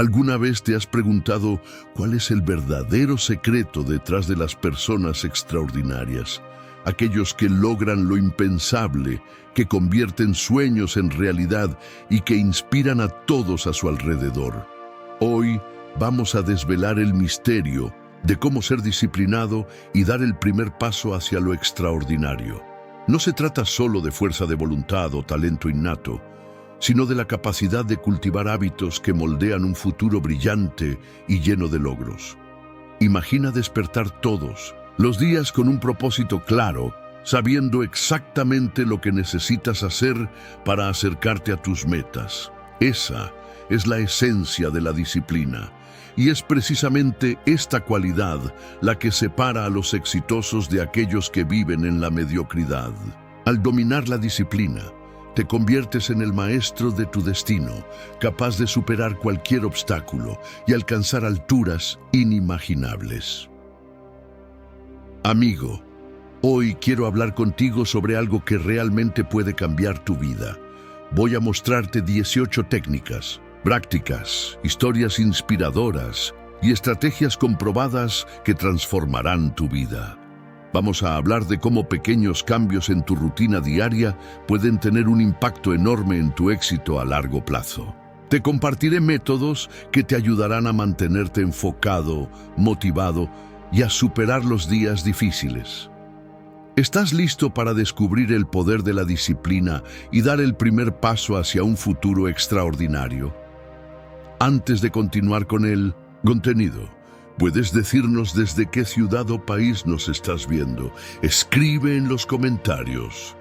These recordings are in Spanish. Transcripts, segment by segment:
¿Alguna vez te has preguntado cuál es el verdadero secreto detrás de las personas extraordinarias? Aquellos que logran lo impensable, que convierten sueños en realidad y que inspiran a todos a su alrededor. Hoy vamos a desvelar el misterio de cómo ser disciplinado y dar el primer paso hacia lo extraordinario. No se trata solo de fuerza de voluntad o talento innato, sino de la capacidad de cultivar hábitos que moldean un futuro brillante y lleno de logros. Imagina despertar todos los días con un propósito claro, sabiendo exactamente lo que necesitas hacer para acercarte a tus metas. Esa es la esencia de la disciplina, y es precisamente esta cualidad la que separa a los exitosos de aquellos que viven en la mediocridad. Al dominar la disciplina, te conviertes en el maestro de tu destino, capaz de superar cualquier obstáculo y alcanzar alturas inimaginables. Amigo, hoy quiero hablar contigo sobre algo que realmente puede cambiar tu vida. Voy a mostrarte 18 técnicas, prácticas, historias inspiradoras y estrategias comprobadas que transformarán tu vida. Vamos a hablar de cómo pequeños cambios en tu rutina diaria pueden tener un impacto enorme en tu éxito a largo plazo. Te compartiré métodos que te ayudarán a mantenerte enfocado, motivado y a superar los días difíciles. ¿Estás listo para descubrir el poder de la disciplina y dar el primer paso hacia un futuro extraordinario? Antes de continuar con el contenido, ¿puedes decirnos desde qué ciudad o país nos estás viendo? Escribe en los comentarios.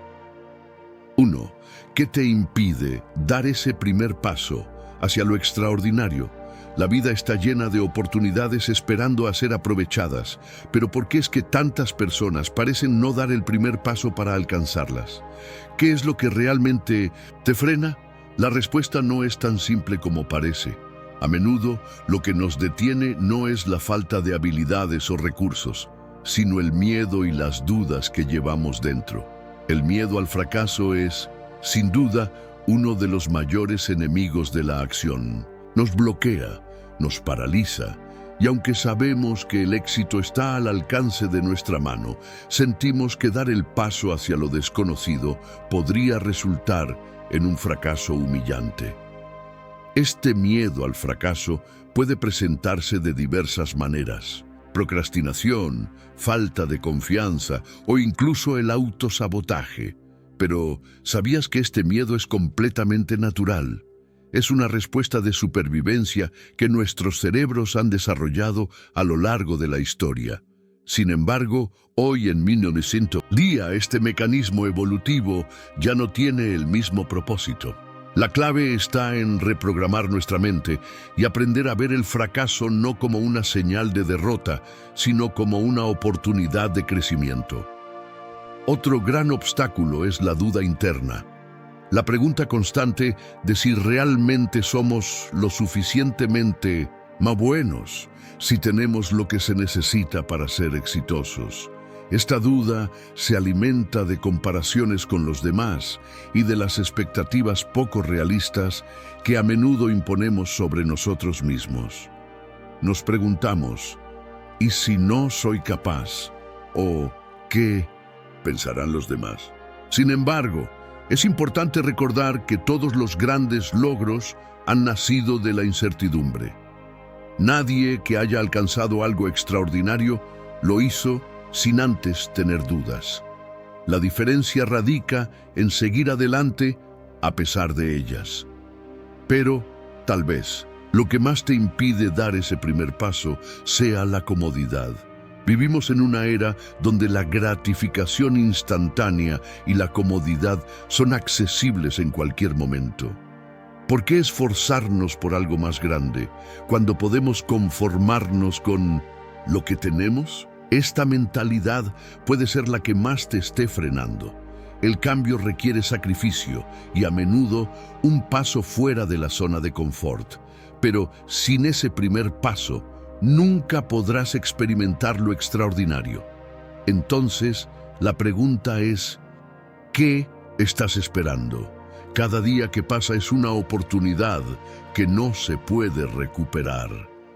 1. ¿Qué te impide dar ese primer paso hacia lo extraordinario? La vida está llena de oportunidades esperando a ser aprovechadas, pero ¿por qué es que tantas personas parecen no dar el primer paso para alcanzarlas? ¿Qué es lo que realmente te frena? La respuesta no es tan simple como parece. A menudo, lo que nos detiene no es la falta de habilidades o recursos, sino el miedo y las dudas que llevamos dentro. El miedo al fracaso es, sin duda, uno de los mayores enemigos de la acción. Nos bloquea, nos paraliza, y aunque sabemos que el éxito está al alcance de nuestra mano, sentimos que dar el paso hacia lo desconocido podría resultar en un fracaso humillante. Este miedo al fracaso puede presentarse de diversas maneras: procrastinación, falta de confianza o incluso el autosabotaje. Pero, ¿sabías que este miedo es completamente natural? Es una respuesta de supervivencia que nuestros cerebros han desarrollado a lo largo de la historia. Sin embargo, hoy en 1900 día este mecanismo evolutivo ya no tiene el mismo propósito. La clave está en reprogramar nuestra mente y aprender a ver el fracaso no como una señal de derrota, sino como una oportunidad de crecimiento. Otro gran obstáculo es la duda interna. La pregunta constante de si realmente somos lo suficientemente buenos, si tenemos lo que se necesita para ser exitosos. Esta duda se alimenta de comparaciones con los demás y de las expectativas poco realistas que a menudo imponemos sobre nosotros mismos. Nos preguntamos, ¿y si no soy capaz? ¿O qué pensarán los demás? Sin embargo, es importante recordar que todos los grandes logros han nacido de la incertidumbre. Nadie que haya alcanzado algo extraordinario lo hizo sin antes tener dudas. La diferencia radica en seguir adelante a pesar de ellas. Pero, tal vez, lo que más te impide dar ese primer paso sea la comodidad. Vivimos en una era donde la gratificación instantánea y la comodidad son accesibles en cualquier momento. ¿Por qué esforzarnos por algo más grande cuando podemos conformarnos con lo que tenemos? Esta mentalidad puede ser la que más te esté frenando. El cambio requiere sacrificio y a menudo un paso fuera de la zona de confort. Pero sin ese primer paso, nunca podrás experimentar lo extraordinario. Entonces, la pregunta es, ¿qué estás esperando? Cada día que pasa es una oportunidad que no se puede recuperar.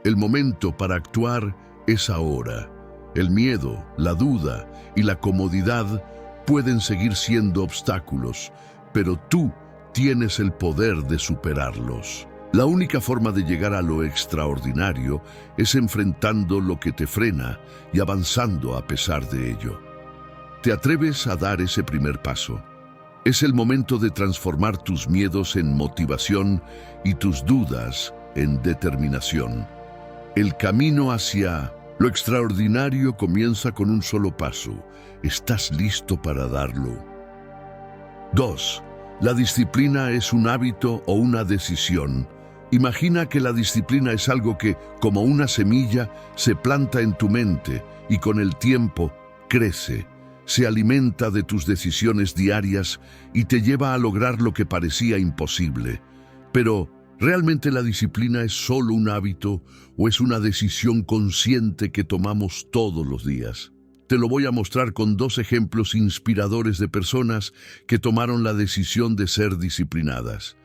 El momento para actuar es ahora. El miedo, la duda y la comodidad pueden seguir siendo obstáculos, pero tú tienes el poder de superarlos. La única forma de llegar a lo extraordinario es enfrentando lo que te frena y avanzando a pesar de ello. ¿Te atreves a dar ese primer paso? Es el momento de transformar tus miedos en motivación y tus dudas en determinación. El camino hacia lo extraordinario comienza con un solo paso. ¿Estás listo para darlo? 2. La disciplina es un hábito o una decisión. Imagina que la disciplina es algo que, como una semilla, se planta en tu mente y con el tiempo crece. Se alimenta de tus decisiones diarias y te lleva a lograr lo que parecía imposible. Pero, ¿realmente la disciplina es solo un hábito o es una decisión consciente que tomamos todos los días? Te lo voy a mostrar con 2 ejemplos inspiradores de personas que tomaron la decisión de ser disciplinadas,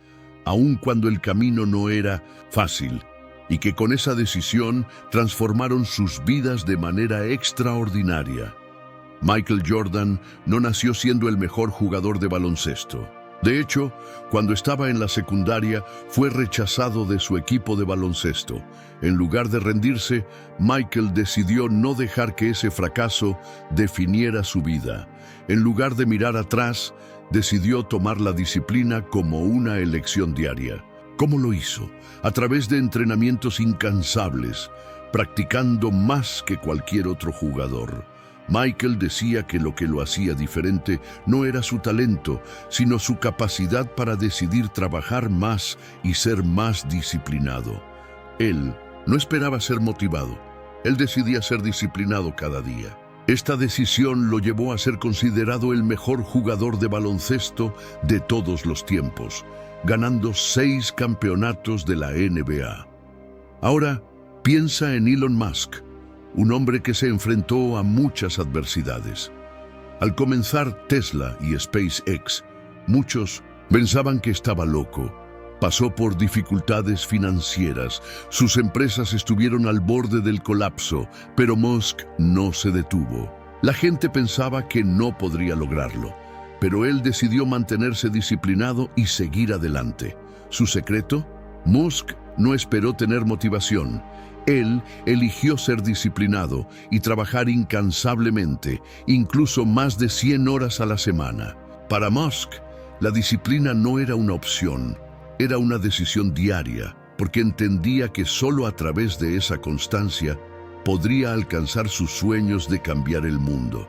aun cuando el camino no era fácil, y que con esa decisión transformaron sus vidas de manera extraordinaria. Michael Jordan no nació siendo el mejor jugador de baloncesto. De hecho, cuando estaba en la secundaria, fue rechazado de su equipo de baloncesto. En lugar de rendirse, Michael decidió no dejar que ese fracaso definiera su vida. En lugar de mirar atrás, decidió tomar la disciplina como una elección diaria. ¿Cómo lo hizo? A través de entrenamientos incansables, practicando más que cualquier otro jugador. Michael decía que lo que lo hacía diferente no era su talento, sino su capacidad para decidir trabajar más y ser más disciplinado. Él no esperaba ser motivado, él decidía ser disciplinado cada día. Esta decisión lo llevó a ser considerado el mejor jugador de baloncesto de todos los tiempos, ganando 6 campeonatos de la NBA. Ahora, piensa en Elon Musk, un hombre que se enfrentó a muchas adversidades. Al comenzar Tesla y SpaceX, muchos pensaban que estaba loco. Pasó por dificultades financieras, sus empresas estuvieron al borde del colapso, pero Musk no se detuvo. La gente pensaba que no podría lograrlo, pero él decidió mantenerse disciplinado y seguir adelante. ¿Su secreto? Musk no esperó tener motivación. Él eligió ser disciplinado y trabajar incansablemente, incluso más de 100 horas a la semana. Para Musk, la disciplina no era una opción, era una decisión diaria, porque entendía que solo a través de esa constancia podría alcanzar sus sueños de cambiar el mundo.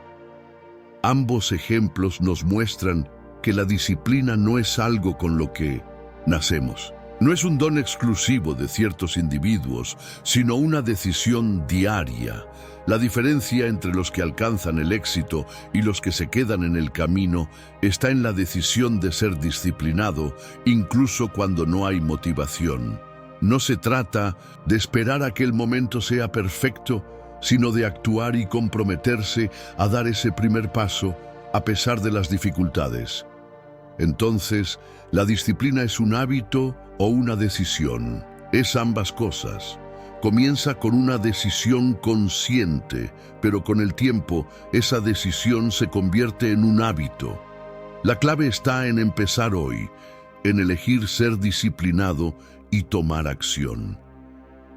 Ambos ejemplos nos muestran que la disciplina no es algo con lo que nacemos. No es un don exclusivo de ciertos individuos, sino una decisión diaria. La diferencia entre los que alcanzan el éxito y los que se quedan en el camino está en la decisión de ser disciplinado, incluso cuando no hay motivación. No se trata de esperar a que el momento sea perfecto, sino de actuar y comprometerse a dar ese primer paso a pesar de las dificultades. Entonces, la disciplina es un hábito o una decisión. Es ambas cosas. Comienza con una decisión consciente, pero con el tiempo esa decisión se convierte en un hábito. La clave está en empezar hoy, en elegir ser disciplinado y tomar acción.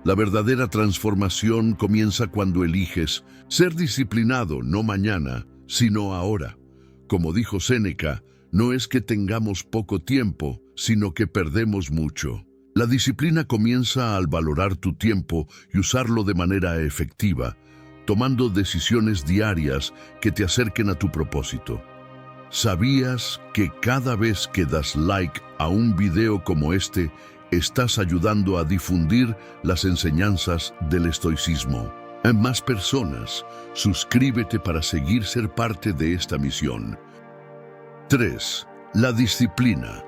La verdadera transformación comienza cuando eliges ser disciplinado no mañana, sino ahora. Como dijo Séneca, no es que tengamos poco tiempo, sino que perdemos mucho. La disciplina comienza al valorar tu tiempo y usarlo de manera efectiva, tomando decisiones diarias que te acerquen a tu propósito. ¿Sabías que cada vez que das like a un video como este, estás ayudando a difundir las enseñanzas del estoicismo a más personas? Suscríbete para seguir ser parte de esta misión. 3. La disciplina.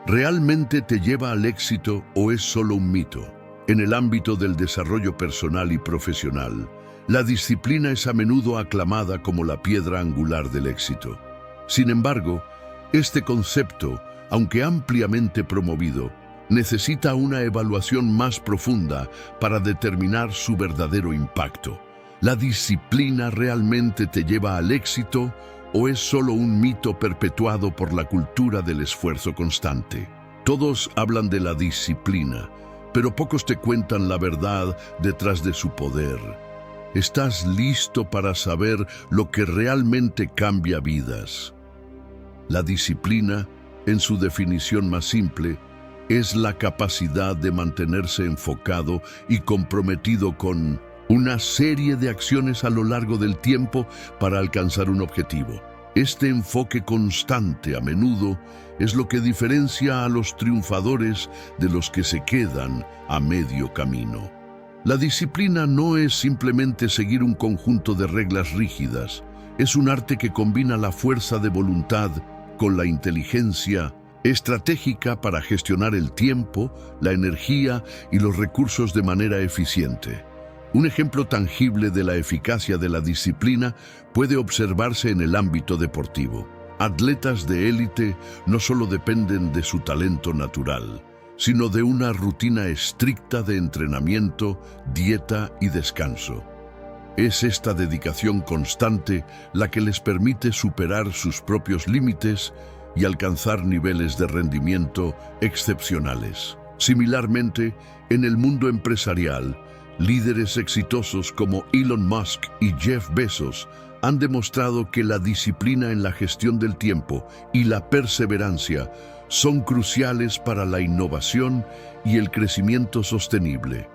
¿Realmente te lleva al éxito o es solo un mito? En el ámbito del desarrollo personal y profesional, la disciplina es a menudo aclamada como la piedra angular del éxito. Sin embargo, este concepto aunque ampliamente promovido, necesita una evaluación más profunda para determinar su verdadero impacto. ¿La disciplina realmente te lleva al éxito o es solo un mito perpetuado por la cultura del esfuerzo constante? Todos hablan de la disciplina, pero pocos te cuentan la verdad detrás de su poder. ¿Estás listo para saber lo que realmente cambia vidas? La disciplina, en su definición más simple, es la capacidad de mantenerse enfocado y comprometido con una serie de acciones a lo largo del tiempo para alcanzar un objetivo. Este enfoque constante a menudo es lo que diferencia a los triunfadores de los que se quedan a medio camino. La disciplina no es simplemente seguir un conjunto de reglas rígidas, es un arte que combina la fuerza de voluntad con la inteligencia estratégica para gestionar el tiempo, la energía y los recursos de manera eficiente. Un ejemplo tangible de la eficacia de la disciplina puede observarse en el ámbito deportivo. Atletas de élite no solo dependen de su talento natural, sino de una rutina estricta de entrenamiento, dieta y descanso. Es esta dedicación constante la que les permite superar sus propios límites y alcanzar niveles de rendimiento excepcionales. Similarmente, en el mundo empresarial, líderes exitosos como Elon Musk y Jeff Bezos han demostrado que la disciplina en la gestión del tiempo y la perseverancia son cruciales para la innovación y el crecimiento sostenible.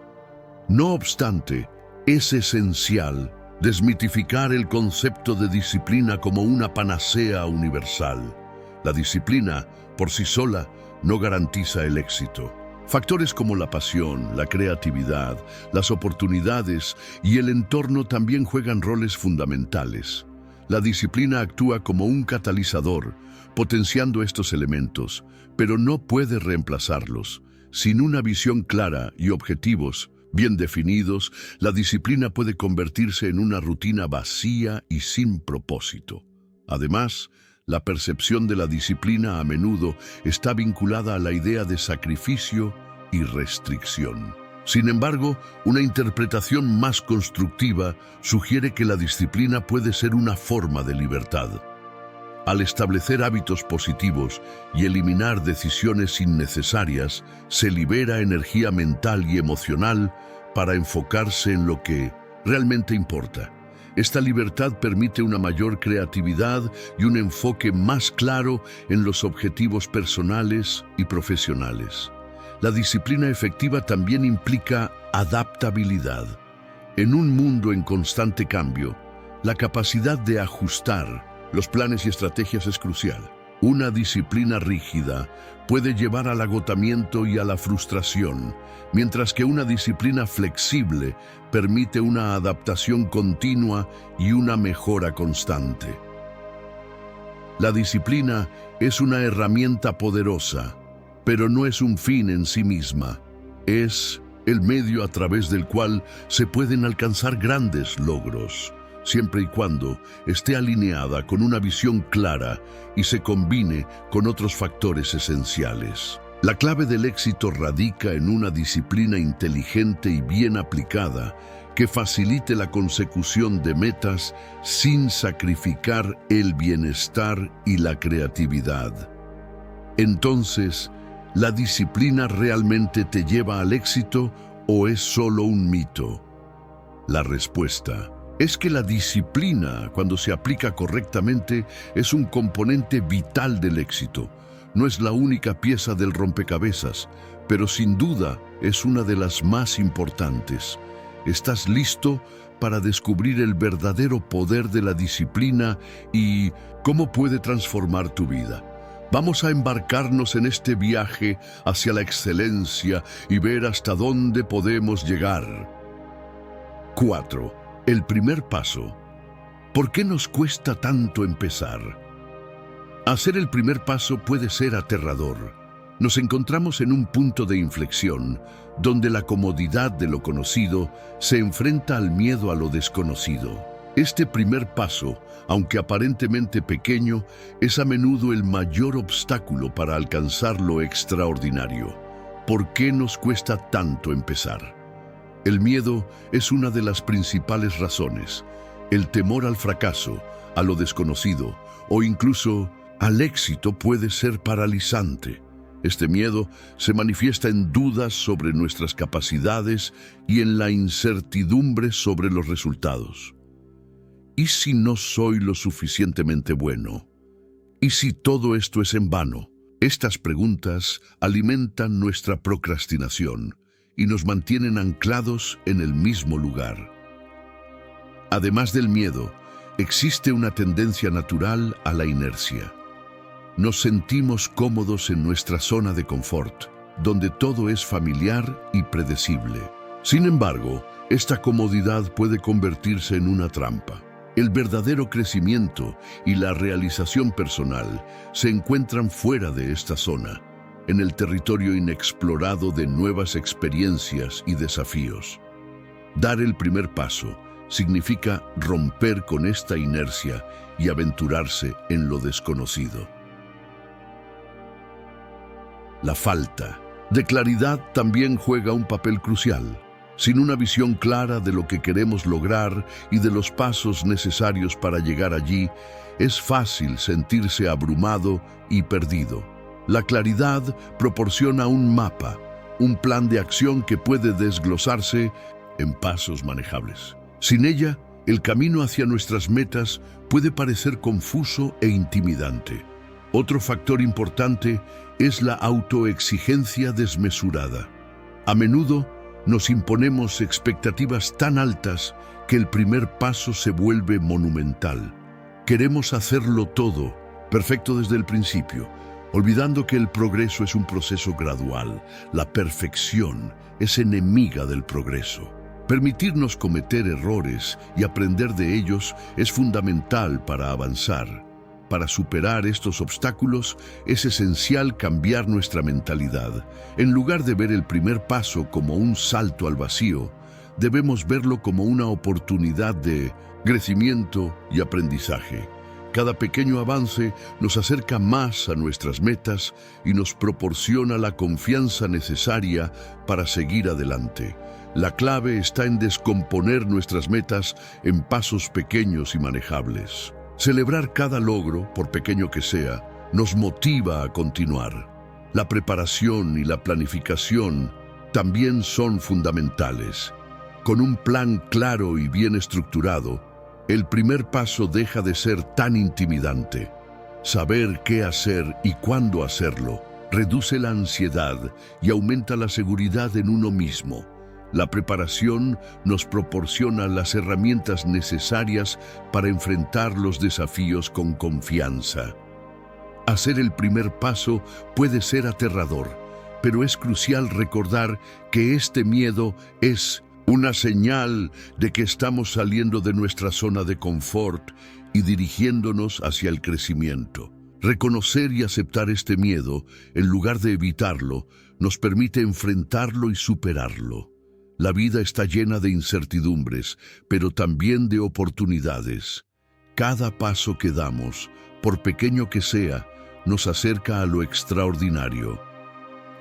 No obstante, es esencial desmitificar el concepto de disciplina como una panacea universal. La disciplina, por sí sola, no garantiza el éxito. Factores como la pasión, la creatividad, las oportunidades y el entorno también juegan roles fundamentales. La disciplina actúa como un catalizador, potenciando estos elementos, pero no puede reemplazarlos. Sin una visión clara y objetivos bien definidos, la disciplina puede convertirse en una rutina vacía y sin propósito. Además, la percepción de la disciplina a menudo está vinculada a la idea de sacrificio y restricción. Sin embargo, una interpretación más constructiva sugiere que la disciplina puede ser una forma de libertad. Al establecer hábitos positivos y eliminar decisiones innecesarias, se libera energía mental y emocional para enfocarse en lo que realmente importa. Esta libertad permite una mayor creatividad y un enfoque más claro en los objetivos personales y profesionales. La disciplina efectiva también implica adaptabilidad. En un mundo en constante cambio, la capacidad de ajustar los planes y estrategias es crucial. Una disciplina rígida puede llevar al agotamiento y a la frustración, mientras que una disciplina flexible permite una adaptación continua y una mejora constante. La disciplina es una herramienta poderosa, pero no es un fin en sí misma. Es el medio a través del cual se pueden alcanzar grandes logros, siempre y cuando esté alineada con una visión clara y se combine con otros factores esenciales. La clave del éxito radica en una disciplina inteligente y bien aplicada que facilite la consecución de metas sin sacrificar el bienestar y la creatividad. Entonces, ¿la disciplina realmente te lleva al éxito o es solo un mito? La respuesta es que la disciplina, cuando se aplica correctamente, es un componente vital del éxito. No es la única pieza del rompecabezas, pero sin duda es una de las más importantes. ¿Estás listo para descubrir el verdadero poder de la disciplina y cómo puede transformar tu vida? Vamos a embarcarnos en este viaje hacia la excelencia y ver hasta dónde podemos llegar. 4. El primer paso. ¿Por qué nos cuesta tanto empezar? Hacer el primer paso puede ser aterrador. Nos encontramos en un punto de inflexión donde la comodidad de lo conocido se enfrenta al miedo a lo desconocido. Este primer paso, aunque aparentemente pequeño, es a menudo el mayor obstáculo para alcanzar lo extraordinario. ¿Por qué nos cuesta tanto empezar? El miedo es una de las principales razones. El temor al fracaso, a lo desconocido o incluso al éxito puede ser paralizante. Este miedo se manifiesta en dudas sobre nuestras capacidades y en la incertidumbre sobre los resultados. ¿Y si no soy lo suficientemente bueno? ¿Y si todo esto es en vano? Estas preguntas alimentan nuestra procrastinación y nos mantienen anclados en el mismo lugar. Además del miedo, existe una tendencia natural a la inercia. Nos sentimos cómodos en nuestra zona de confort, donde todo es familiar y predecible. Sin embargo, esta comodidad puede convertirse en una trampa. El verdadero crecimiento y la realización personal se encuentran fuera de esta zona, en el territorio inexplorado de nuevas experiencias y desafíos. Dar el primer paso significa romper con esta inercia y aventurarse en lo desconocido. La falta de claridad también juega un papel crucial. Sin una visión clara de lo que queremos lograr y de los pasos necesarios para llegar allí, es fácil sentirse abrumado y perdido. La claridad proporciona un mapa, un plan de acción que puede desglosarse en pasos manejables. Sin ella, el camino hacia nuestras metas puede parecer confuso e intimidante. Otro factor importante es la autoexigencia desmesurada. A menudo nos imponemos expectativas tan altas que el primer paso se vuelve monumental. Queremos hacerlo todo, perfecto desde el principio, olvidando que el progreso es un proceso gradual. La perfección es enemiga del progreso. Permitirnos cometer errores y aprender de ellos es fundamental para avanzar. Para superar estos obstáculos, es esencial cambiar nuestra mentalidad. En lugar de ver el primer paso como un salto al vacío, debemos verlo como una oportunidad de crecimiento y aprendizaje. Cada pequeño avance nos acerca más a nuestras metas y nos proporciona la confianza necesaria para seguir adelante. La clave está en descomponer nuestras metas en pasos pequeños y manejables. Celebrar cada logro, por pequeño que sea, nos motiva a continuar. La preparación y la planificación también son fundamentales. Con un plan claro y bien estructurado, el primer paso deja de ser tan intimidante. Saber qué hacer y cuándo hacerlo reduce la ansiedad y aumenta la seguridad en uno mismo. La preparación nos proporciona las herramientas necesarias para enfrentar los desafíos con confianza. Hacer el primer paso puede ser aterrador, pero es crucial recordar que este miedo es una señal de que estamos saliendo de nuestra zona de confort y dirigiéndonos hacia el crecimiento. Reconocer y aceptar este miedo, en lugar de evitarlo, nos permite enfrentarlo y superarlo. La vida está llena de incertidumbres, pero también de oportunidades. Cada paso que damos, por pequeño que sea, nos acerca a lo extraordinario.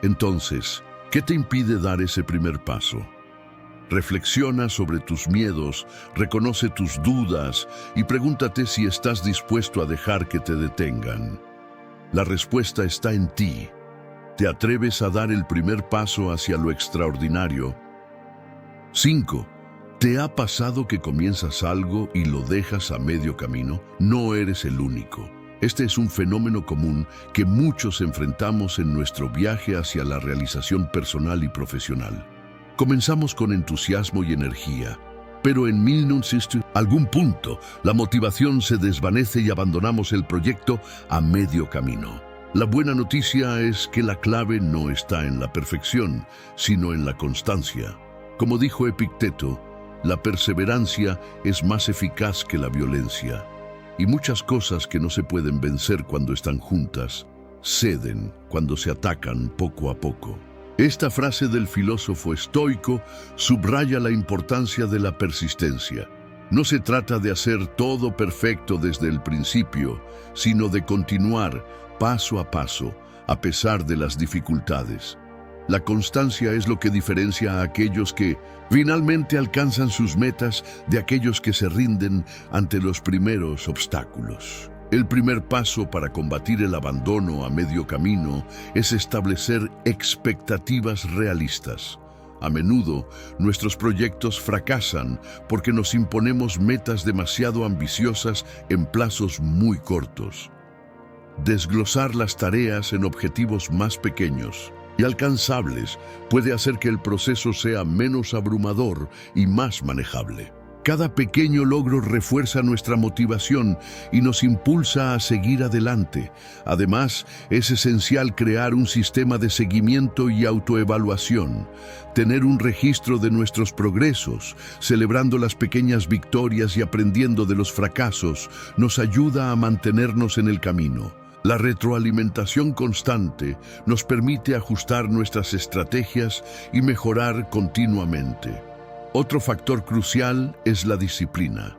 Entonces, ¿qué te impide dar ese primer paso? Reflexiona sobre tus miedos, reconoce tus dudas y pregúntate si estás dispuesto a dejar que te detengan. La respuesta está en ti. ¿Te atreves a dar el primer paso hacia lo extraordinario? 5. ¿Te ha pasado que comienzas algo y lo dejas a medio camino? No eres el único. Este es un fenómeno común que muchos enfrentamos en nuestro viaje hacia la realización personal y profesional. Comenzamos con entusiasmo y energía, pero en algún punto la motivación se desvanece y abandonamos el proyecto a medio camino. La buena noticia es que la clave no está en la perfección, sino en la constancia. Como dijo Epicteto, la perseverancia es más eficaz que la violencia, y muchas cosas que no se pueden vencer cuando están juntas, ceden cuando se atacan poco a poco. Esta frase del filósofo estoico subraya la importancia de la persistencia. No se trata de hacer todo perfecto desde el principio, sino de continuar paso a paso, a pesar de las dificultades. La constancia es lo que diferencia a aquellos que finalmente alcanzan sus metas de aquellos que se rinden ante los primeros obstáculos. El primer paso para combatir el abandono a medio camino es establecer expectativas realistas. A menudo, nuestros proyectos fracasan porque nos imponemos metas demasiado ambiciosas en plazos muy cortos. Desglosar las tareas en objetivos más pequeños y alcanzables puede hacer que el proceso sea menos abrumador y más manejable. Cada pequeño logro refuerza nuestra motivación y nos impulsa a seguir adelante. Además, es esencial crear un sistema de seguimiento y autoevaluación. Tener un registro de nuestros progresos, celebrando las pequeñas victorias y aprendiendo de los fracasos, nos ayuda a mantenernos en el camino. La retroalimentación constante nos permite ajustar nuestras estrategias y mejorar continuamente. Otro factor crucial es la disciplina.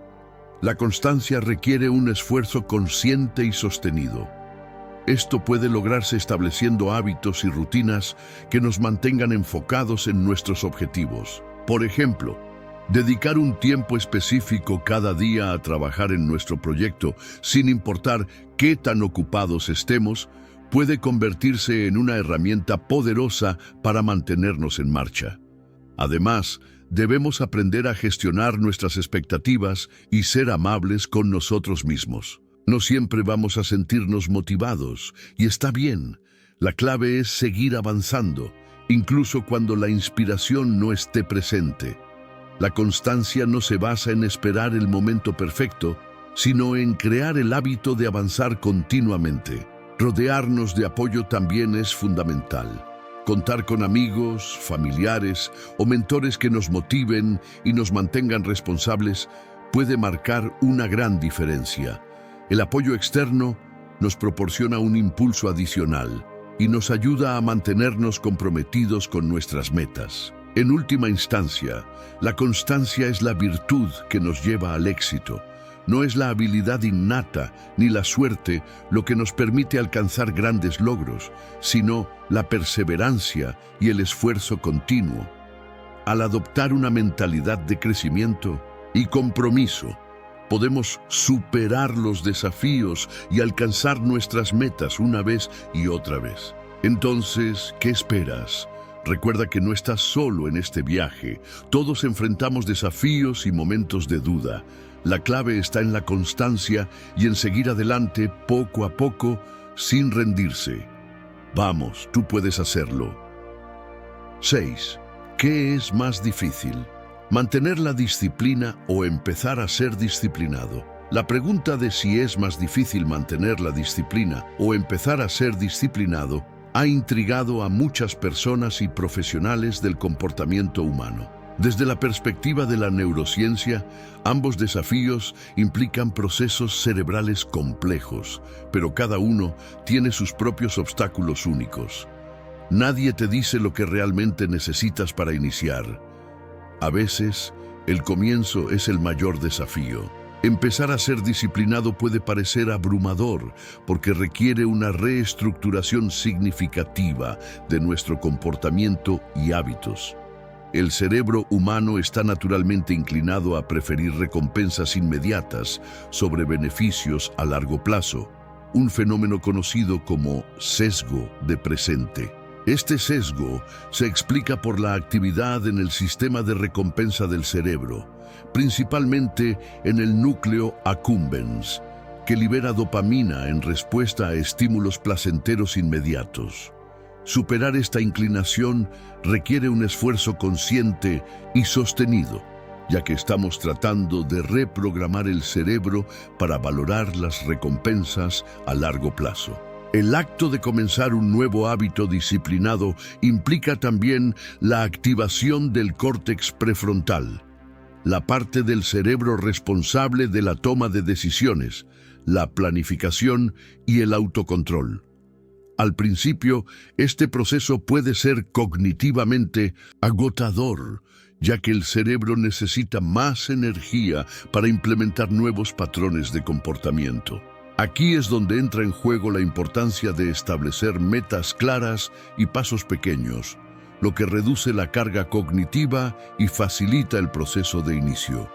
La constancia requiere un esfuerzo consciente y sostenido. Esto puede lograrse estableciendo hábitos y rutinas que nos mantengan enfocados en nuestros objetivos. Por ejemplo, dedicar un tiempo específico cada día a trabajar en nuestro proyecto, sin importar qué tan ocupados estemos, puede convertirse en una herramienta poderosa para mantenernos en marcha. Además, debemos aprender a gestionar nuestras expectativas y ser amables con nosotros mismos. No siempre vamos a sentirnos motivados, y está bien. La clave es seguir avanzando, incluso cuando la inspiración no esté presente. La constancia no se basa en esperar el momento perfecto, sino en crear el hábito de avanzar continuamente. Rodearnos de apoyo también es fundamental. Contar con amigos, familiares o mentores que nos motiven y nos mantengan responsables puede marcar una gran diferencia. El apoyo externo nos proporciona un impulso adicional y nos ayuda a mantenernos comprometidos con nuestras metas. En última instancia, la constancia es la virtud que nos lleva al éxito. No es la habilidad innata ni la suerte lo que nos permite alcanzar grandes logros, sino la perseverancia y el esfuerzo continuo. Al adoptar una mentalidad de crecimiento y compromiso, podemos superar los desafíos y alcanzar nuestras metas una vez y otra vez. Entonces, ¿qué esperas? Recuerda que no estás solo en este viaje. Todos enfrentamos desafíos y momentos de duda. La clave está en la constancia y en seguir adelante poco a poco sin rendirse. Vamos, tú puedes hacerlo. 6. ¿Qué es más difícil? ¿Mantener la disciplina o empezar a ser disciplinado? La pregunta de si es más difícil mantener la disciplina o empezar a ser disciplinado ha intrigado a muchas personas y profesionales del comportamiento humano. Desde la perspectiva de la neurociencia, ambos desafíos implican procesos cerebrales complejos, pero cada uno tiene sus propios obstáculos únicos. Nadie te dice lo que realmente necesitas para iniciar. A veces, el comienzo es el mayor desafío. Empezar a ser disciplinado puede parecer abrumador porque requiere una reestructuración significativa de nuestro comportamiento y hábitos. El cerebro humano está naturalmente inclinado a preferir recompensas inmediatas sobre beneficios a largo plazo, un fenómeno conocido como sesgo de presente. Este sesgo se explica por la actividad en el sistema de recompensa del cerebro, principalmente en el núcleo accumbens, que libera dopamina en respuesta a estímulos placenteros inmediatos. Superar esta inclinación requiere un esfuerzo consciente y sostenido, ya que estamos tratando de reprogramar el cerebro para valorar las recompensas a largo plazo. El acto de comenzar un nuevo hábito disciplinado implica también la activación del córtex prefrontal, la parte del cerebro responsable de la toma de decisiones, la planificación y el autocontrol. Al principio, este proceso puede ser cognitivamente agotador, ya que el cerebro necesita más energía para implementar nuevos patrones de comportamiento. Aquí es donde entra en juego la importancia de establecer metas claras y pasos pequeños, lo que reduce la carga cognitiva y facilita el proceso de inicio.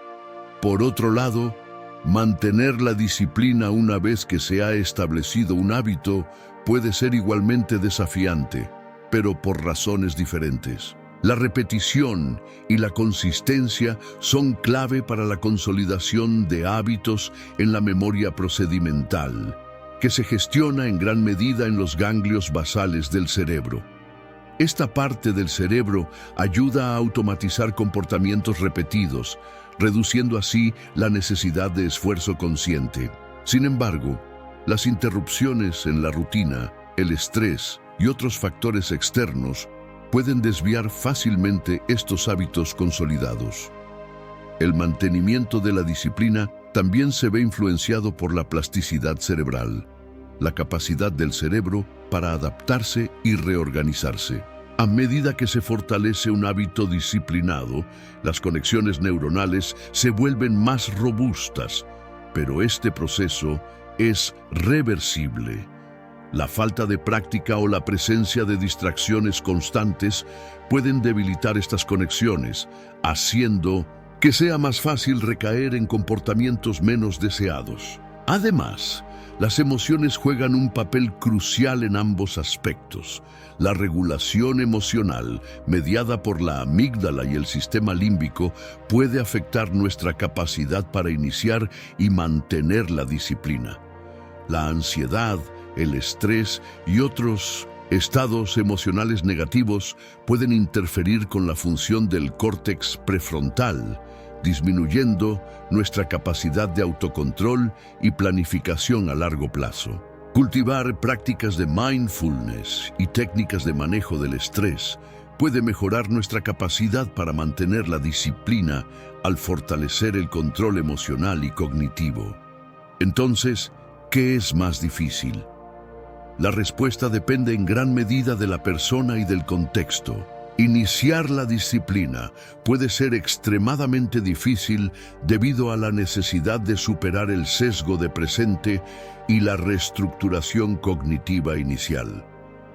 Por otro lado, mantener la disciplina una vez que se ha establecido un hábito puede ser igualmente desafiante, pero por razones diferentes. La repetición y la consistencia son clave para la consolidación de hábitos en la memoria procedimental, que se gestiona en gran medida en los ganglios basales del cerebro. Esta parte del cerebro ayuda a automatizar comportamientos repetidos, reduciendo así la necesidad de esfuerzo consciente. Sin embargo, las interrupciones en la rutina, el estrés y otros factores externos pueden desviar fácilmente estos hábitos consolidados. El mantenimiento de la disciplina también se ve influenciado por la plasticidad cerebral, la capacidad del cerebro para adaptarse y reorganizarse. A medida que se fortalece un hábito disciplinado, las conexiones neuronales se vuelven más robustas, pero este proceso es reversible. La falta de práctica o la presencia de distracciones constantes pueden debilitar estas conexiones, haciendo que sea más fácil recaer en comportamientos menos deseados. Además, las emociones juegan un papel crucial en ambos aspectos. La regulación emocional, mediada por la amígdala y el sistema límbico, puede afectar nuestra capacidad para iniciar y mantener la disciplina. La ansiedad, el estrés y otros estados emocionales negativos pueden interferir con la función del córtex prefrontal, disminuyendo nuestra capacidad de autocontrol y planificación a largo plazo. Cultivar prácticas de mindfulness y técnicas de manejo del estrés puede mejorar nuestra capacidad para mantener la disciplina al fortalecer el control emocional y cognitivo. Entonces, ¿qué es más difícil? La respuesta depende en gran medida de la persona y del contexto. Iniciar la disciplina puede ser extremadamente difícil debido a la necesidad de superar el sesgo de presente y la reestructuración cognitiva inicial.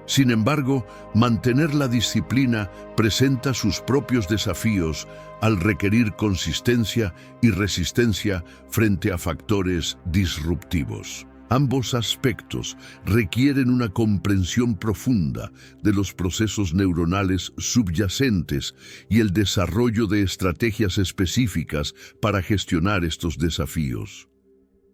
Sin embargo, mantener la disciplina presenta sus propios desafíos al requerir consistencia y resistencia frente a factores disruptivos. Ambos aspectos requieren una comprensión profunda de los procesos neuronales subyacentes y el desarrollo de estrategias específicas para gestionar estos desafíos.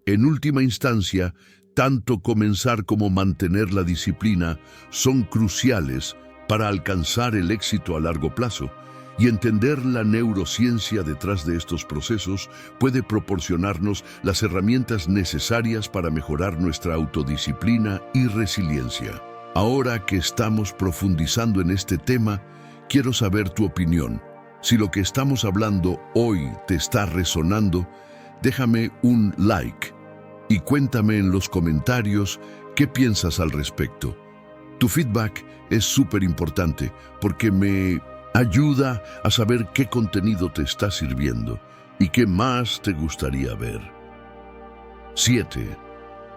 En última instancia, tanto comenzar como mantener la disciplina son cruciales para alcanzar el éxito a largo plazo, y entender la neurociencia detrás de estos procesos puede proporcionarnos las herramientas necesarias para mejorar nuestra autodisciplina y resiliencia. Ahora que estamos profundizando en este tema, quiero saber tu opinión. Si lo que estamos hablando hoy te está resonando, déjame un like y cuéntame en los comentarios qué piensas al respecto. Tu feedback es súper importante porque me ayuda a saber qué contenido te está sirviendo y qué más te gustaría ver. 7.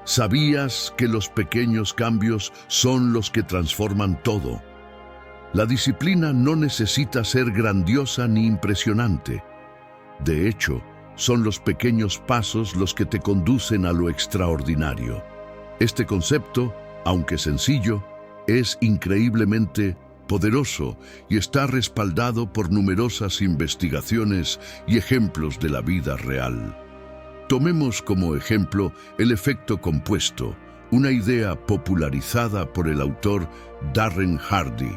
¿Sabías que los pequeños cambios son los que transforman todo? La disciplina no necesita ser grandiosa ni impresionante. De hecho, son los pequeños pasos los que te conducen a lo extraordinario. Este concepto, aunque sencillo, es increíblemente poderoso y está respaldado por numerosas investigaciones y ejemplos de la vida real. Tomemos como ejemplo el efecto compuesto, una idea popularizada por el autor Darren Hardy.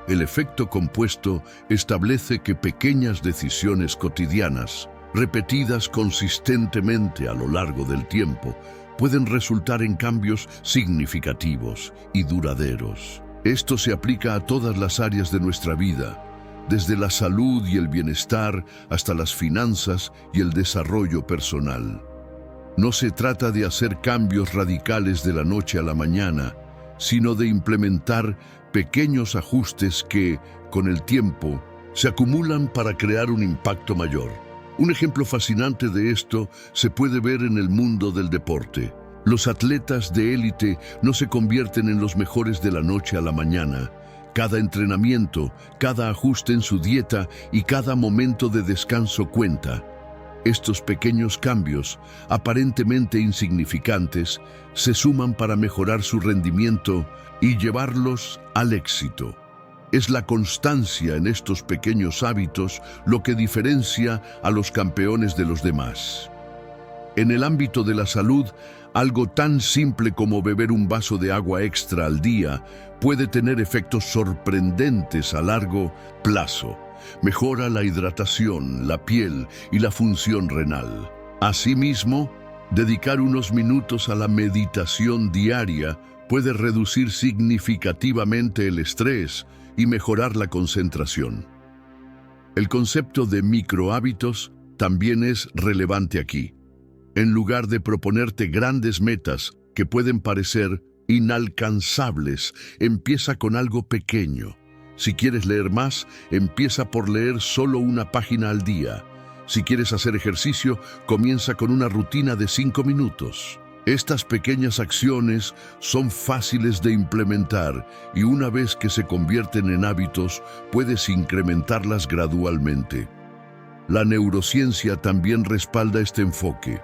El efecto compuesto establece que pequeñas decisiones cotidianas, repetidas consistentemente a lo largo del tiempo, pueden resultar en cambios significativos y duraderos. Esto se aplica a todas las áreas de nuestra vida, desde la salud y el bienestar hasta las finanzas y el desarrollo personal. No se trata de hacer cambios radicales de la noche a la mañana, sino de implementar pequeños ajustes que, con el tiempo, se acumulan para crear un impacto mayor. Un ejemplo fascinante de esto se puede ver en el mundo del deporte. Los atletas de élite no se convierten en los mejores de la noche a la mañana. Cada entrenamiento, cada ajuste en su dieta y cada momento de descanso cuenta. Estos pequeños cambios, aparentemente insignificantes, se suman para mejorar su rendimiento y llevarlos al éxito. Es la constancia en estos pequeños hábitos lo que diferencia a los campeones de los demás. En el ámbito de la salud, algo tan simple como beber un vaso de agua extra al día puede tener efectos sorprendentes a largo plazo. Mejora la hidratación, la piel y la función renal. Asimismo, dedicar unos minutos a la meditación diaria puede reducir significativamente el estrés y mejorar la concentración. El concepto de microhábitos también es relevante aquí. En lugar de proponerte grandes metas que pueden parecer inalcanzables, empieza con algo pequeño. Si quieres leer más, empieza por leer solo una página al día. Si quieres hacer ejercicio, comienza con una rutina de 5 minutos. Estas pequeñas acciones son fáciles de implementar y una vez que se convierten en hábitos, puedes incrementarlas gradualmente. La neurociencia también respalda este enfoque.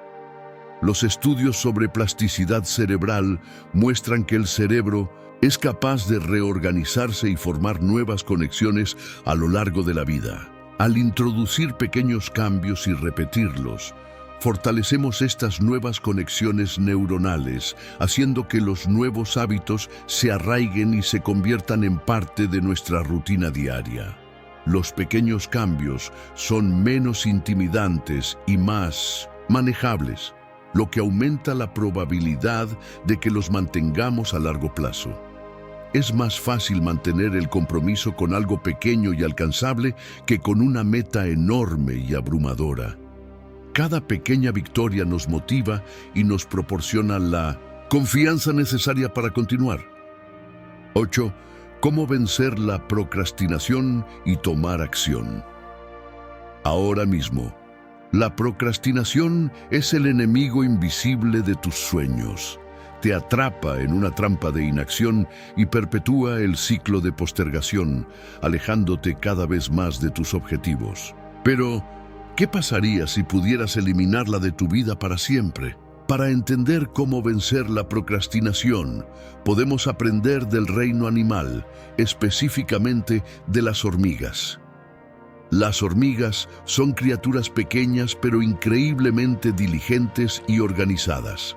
Los estudios sobre plasticidad cerebral muestran que el cerebro es capaz de reorganizarse y formar nuevas conexiones a lo largo de la vida. Al introducir pequeños cambios y repetirlos, fortalecemos estas nuevas conexiones neuronales, haciendo que los nuevos hábitos se arraiguen y se conviertan en parte de nuestra rutina diaria. Los pequeños cambios son menos intimidantes y más manejables, lo que aumenta la probabilidad de que los mantengamos a largo plazo. Es más fácil mantener el compromiso con algo pequeño y alcanzable que con una meta enorme y abrumadora. Cada pequeña victoria nos motiva y nos proporciona la confianza necesaria para continuar. 8. ¿Cómo vencer la procrastinación y tomar acción? Ahora mismo, la procrastinación es el enemigo invisible de tus sueños. Te atrapa en una trampa de inacción y perpetúa el ciclo de postergación, alejándote cada vez más de tus objetivos. Pero, ¿qué pasaría si pudieras eliminarla de tu vida para siempre? Para entender cómo vencer la procrastinación, podemos aprender del reino animal, específicamente de las hormigas. Las hormigas son criaturas pequeñas pero increíblemente diligentes y organizadas.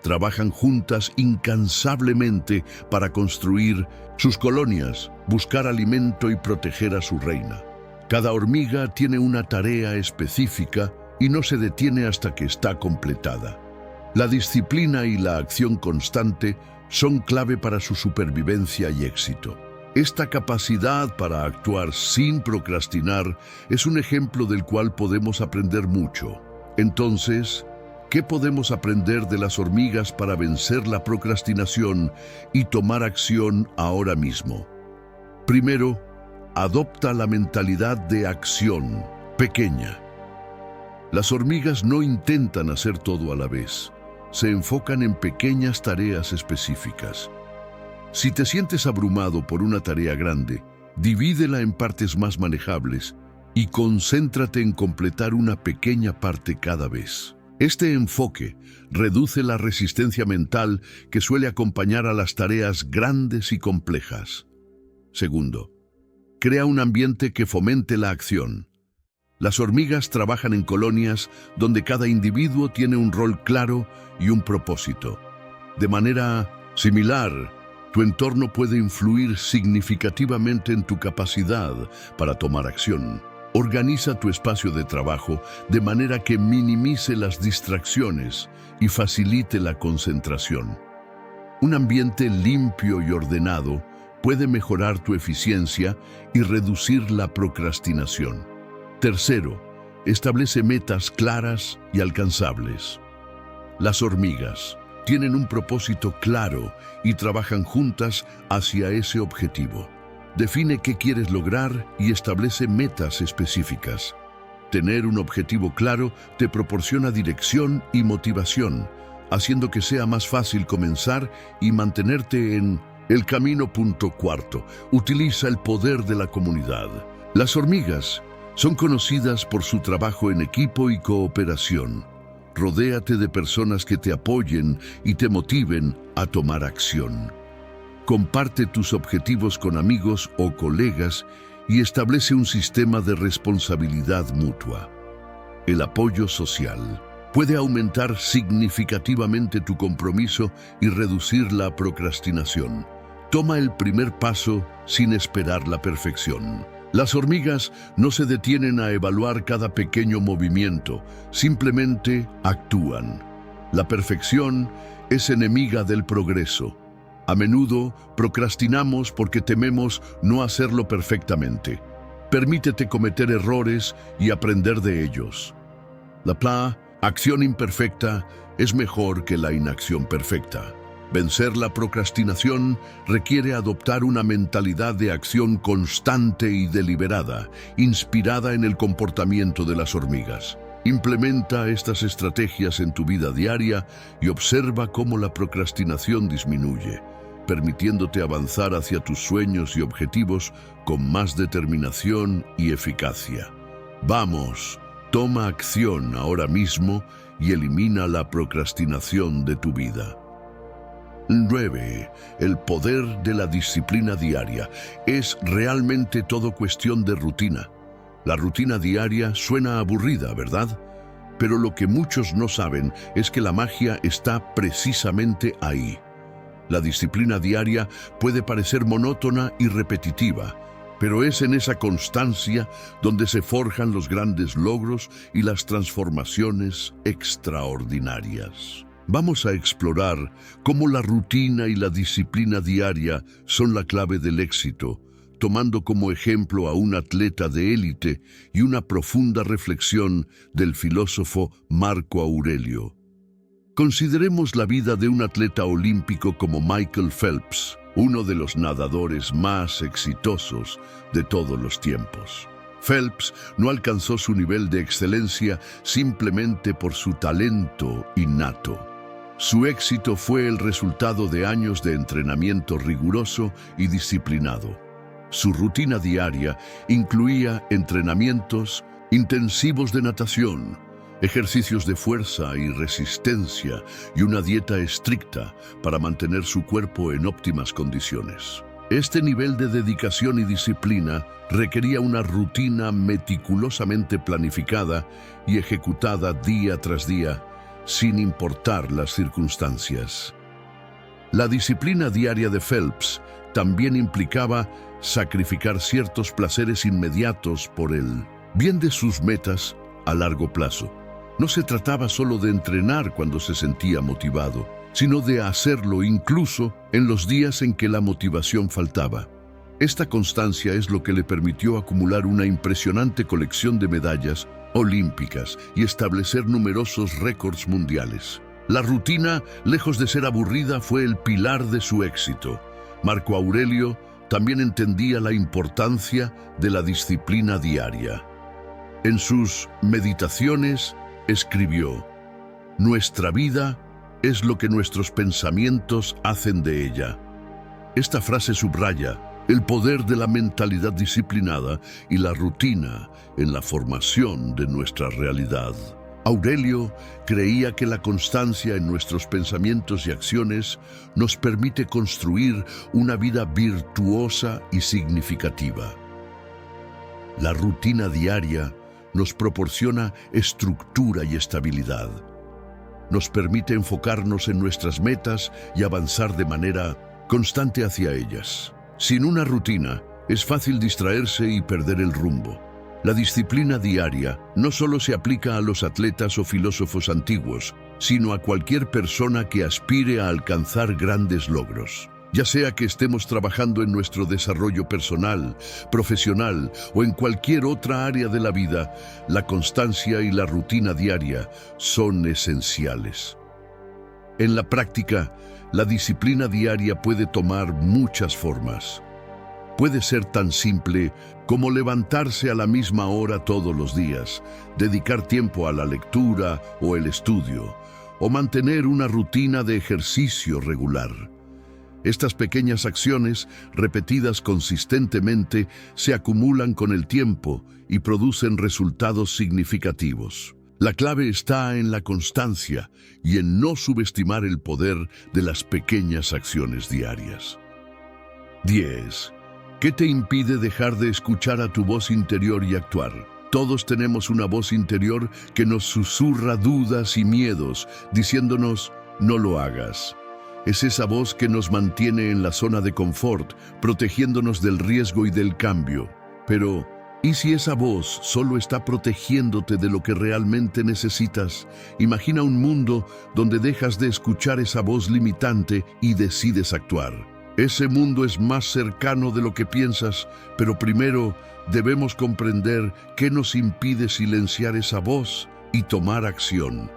Trabajan juntas incansablemente para construir sus colonias, buscar alimento y proteger a su reina. Cada hormiga tiene una tarea específica y no se detiene hasta que está completada. La disciplina y la acción constante son clave para su supervivencia y éxito. Esta capacidad para actuar sin procrastinar es un ejemplo del cual podemos aprender mucho. Entonces, ¿qué podemos aprender de las hormigas para vencer la procrastinación y tomar acción ahora mismo? Primero, adopta la mentalidad de acción pequeña. Las hormigas no intentan hacer todo a la vez. Se enfocan en pequeñas tareas específicas. Si te sientes abrumado por una tarea grande, divídela en partes más manejables y concéntrate en completar una pequeña parte cada vez. Este enfoque reduce la resistencia mental que suele acompañar a las tareas grandes y complejas. Segundo, crea un ambiente que fomente la acción. Las hormigas trabajan en colonias donde cada individuo tiene un rol claro y un propósito. De manera similar, tu entorno puede influir significativamente en tu capacidad para tomar acción. Organiza tu espacio de trabajo de manera que minimice las distracciones y facilite la concentración. Un ambiente limpio y ordenado puede mejorar tu eficiencia y reducir la procrastinación. Tercero, establece metas claras y alcanzables. Las hormigas tienen un propósito claro y trabajan juntas hacia ese objetivo. Define qué quieres lograr y establece metas específicas. Tener un objetivo claro te proporciona dirección y motivación, haciendo que sea más fácil comenzar y mantenerte en el camino. Punto cuarto, utiliza el poder de la comunidad. Las hormigas son conocidas por su trabajo en equipo y cooperación. Rodéate de personas que te apoyen y te motiven a tomar acción. Comparte tus objetivos con amigos o colegas y establece un sistema de responsabilidad mutua. El apoyo social puede aumentar significativamente tu compromiso y reducir la procrastinación. Toma el primer paso sin esperar la perfección. Las hormigas no se detienen a evaluar cada pequeño movimiento, simplemente actúan. La perfección es enemiga del progreso. A menudo procrastinamos porque tememos no hacerlo perfectamente. Permítete cometer errores y aprender de ellos. La acción imperfecta es mejor que la inacción perfecta. Vencer la procrastinación requiere adoptar una mentalidad de acción constante y deliberada, inspirada en el comportamiento de las hormigas. Implementa estas estrategias en tu vida diaria y observa cómo la procrastinación disminuye, permitiéndote avanzar hacia tus sueños y objetivos con más determinación y eficacia. Vamos, toma acción ahora mismo y elimina la procrastinación de tu vida. 9. El poder de la disciplina diaria. Es realmente todo cuestión de rutina. La rutina diaria suena aburrida, ¿verdad? Pero lo que muchos no saben es que la magia está precisamente ahí. La disciplina diaria puede parecer monótona y repetitiva, pero es en esa constancia donde se forjan los grandes logros y las transformaciones extraordinarias. Vamos a explorar cómo la rutina y la disciplina diaria son la clave del éxito, tomando como ejemplo a un atleta de élite y una profunda reflexión del filósofo Marco Aurelio. Consideremos la vida de un atleta olímpico como Michael Phelps, uno de los nadadores más exitosos de todos los tiempos. Phelps no alcanzó su nivel de excelencia simplemente por su talento innato. Su éxito fue el resultado de años de entrenamiento riguroso y disciplinado. Su rutina diaria incluía entrenamientos intensivos de natación, ejercicios de fuerza y resistencia y una dieta estricta para mantener su cuerpo en óptimas condiciones. Este nivel de dedicación y disciplina requería una rutina meticulosamente planificada y ejecutada día tras día, sin importar las circunstancias. La disciplina diaria de Phelps también implicaba sacrificar ciertos placeres inmediatos por el bien de sus metas a largo plazo. No se trataba solo de entrenar cuando se sentía motivado, sino de hacerlo incluso en los días en que la motivación faltaba. Esta constancia es lo que le permitió acumular una impresionante colección de medallas olímpicas y establecer numerosos récords mundiales. La rutina, lejos de ser aburrida, fue el pilar de su éxito. Marco Aurelio también entendía la importancia de la disciplina diaria. En sus meditaciones escribió: «Nuestra vida es lo que nuestros pensamientos hacen de ella». Esta frase subraya el poder de la mentalidad disciplinada y la rutina en la formación de nuestra realidad. Aurelio creía que la constancia en nuestros pensamientos y acciones nos permite construir una vida virtuosa y significativa. La rutina diaria nos proporciona estructura y estabilidad. Nos permite enfocarnos en nuestras metas y avanzar de manera constante hacia ellas. Sin una rutina, es fácil distraerse y perder el rumbo. La disciplina diaria no solo se aplica a los atletas o filósofos antiguos, sino a cualquier persona que aspire a alcanzar grandes logros. Ya sea que estemos trabajando en nuestro desarrollo personal, profesional o en cualquier otra área de la vida, la constancia y la rutina diaria son esenciales. En la práctica, la disciplina diaria puede tomar muchas formas. Puede ser tan simple como levantarse a la misma hora todos los días, dedicar tiempo a la lectura o el estudio, o mantener una rutina de ejercicio regular. Estas pequeñas acciones, repetidas consistentemente, se acumulan con el tiempo y producen resultados significativos. La clave está en la constancia y en no subestimar el poder de las pequeñas acciones diarias. 10. ¿Qué te impide dejar de escuchar a tu voz interior y actuar? Todos tenemos una voz interior que nos susurra dudas y miedos, diciéndonos, no lo hagas. Es esa voz que nos mantiene en la zona de confort, protegiéndonos del riesgo y del cambio. Pero, ¿y si esa voz solo está protegiéndote de lo que realmente necesitas? Imagina un mundo donde dejas de escuchar esa voz limitante y decides actuar. Ese mundo es más cercano de lo que piensas, pero primero debemos comprender qué nos impide silenciar esa voz y tomar acción.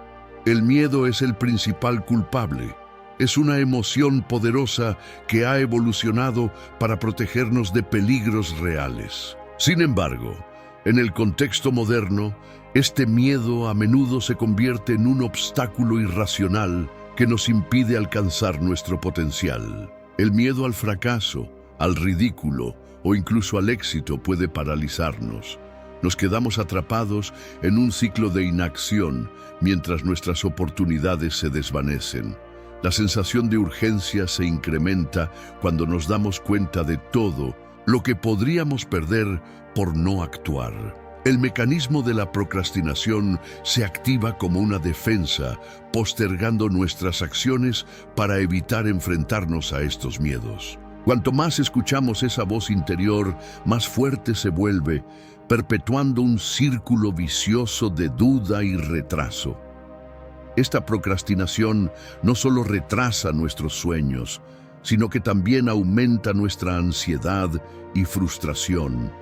El miedo es el principal culpable. Es una emoción poderosa que ha evolucionado para protegernos de peligros reales. Sin embargo, en el contexto moderno, este miedo a menudo se convierte en un obstáculo irracional que nos impide alcanzar nuestro potencial. El miedo al fracaso, al ridículo o incluso al éxito puede paralizarnos. Nos quedamos atrapados en un ciclo de inacción mientras nuestras oportunidades se desvanecen. La sensación de urgencia se incrementa cuando nos damos cuenta de todo lo que podríamos perder por no actuar. El mecanismo de la procrastinación se activa como una defensa, postergando nuestras acciones para evitar enfrentarnos a estos miedos. Cuanto más escuchamos esa voz interior, más fuerte se vuelve, perpetuando un círculo vicioso de duda y retraso. Esta procrastinación no solo retrasa nuestros sueños, sino que también aumenta nuestra ansiedad y frustración.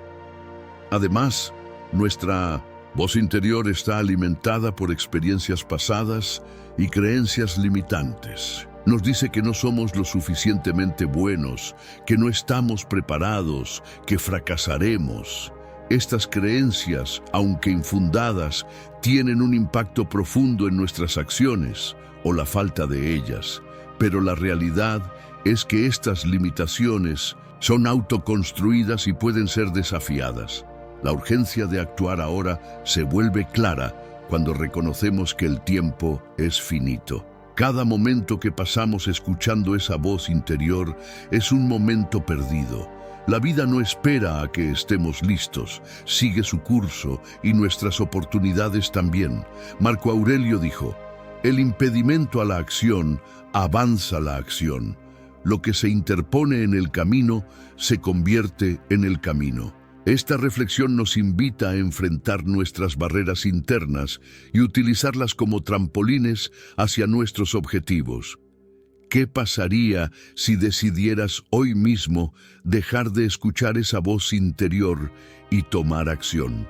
Además, nuestra voz interior está alimentada por experiencias pasadas y creencias limitantes. Nos dice que no somos lo suficientemente buenos, que no estamos preparados, que fracasaremos. Estas creencias, aunque infundadas, tienen un impacto profundo en nuestras acciones o la falta de ellas. Pero la realidad es que estas limitaciones son autoconstruidas y pueden ser desafiadas. La urgencia de actuar ahora se vuelve clara cuando reconocemos que el tiempo es finito. Cada momento que pasamos escuchando esa voz interior es un momento perdido. La vida no espera a que estemos listos, sigue su curso y nuestras oportunidades también. Marco Aurelio dijo, el impedimento a la acción avanza la acción. Lo que se interpone en el camino se convierte en el camino. Esta reflexión nos invita a enfrentar nuestras barreras internas y utilizarlas como trampolines hacia nuestros objetivos. ¿Qué pasaría si decidieras hoy mismo dejar de escuchar esa voz interior y tomar acción?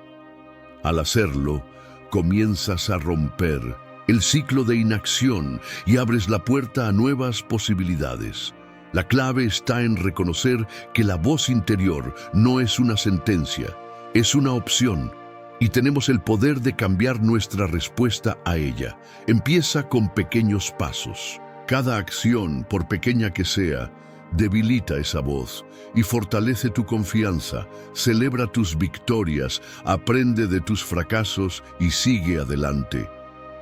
Al hacerlo, comienzas a romper el ciclo de inacción y abres la puerta a nuevas posibilidades. La clave está en reconocer que la voz interior no es una sentencia, es una opción, y tenemos el poder de cambiar nuestra respuesta a ella. Empieza con pequeños pasos. Cada acción, por pequeña que sea, debilita esa voz y fortalece tu confianza. Celebra tus victorias, aprende de tus fracasos y sigue adelante.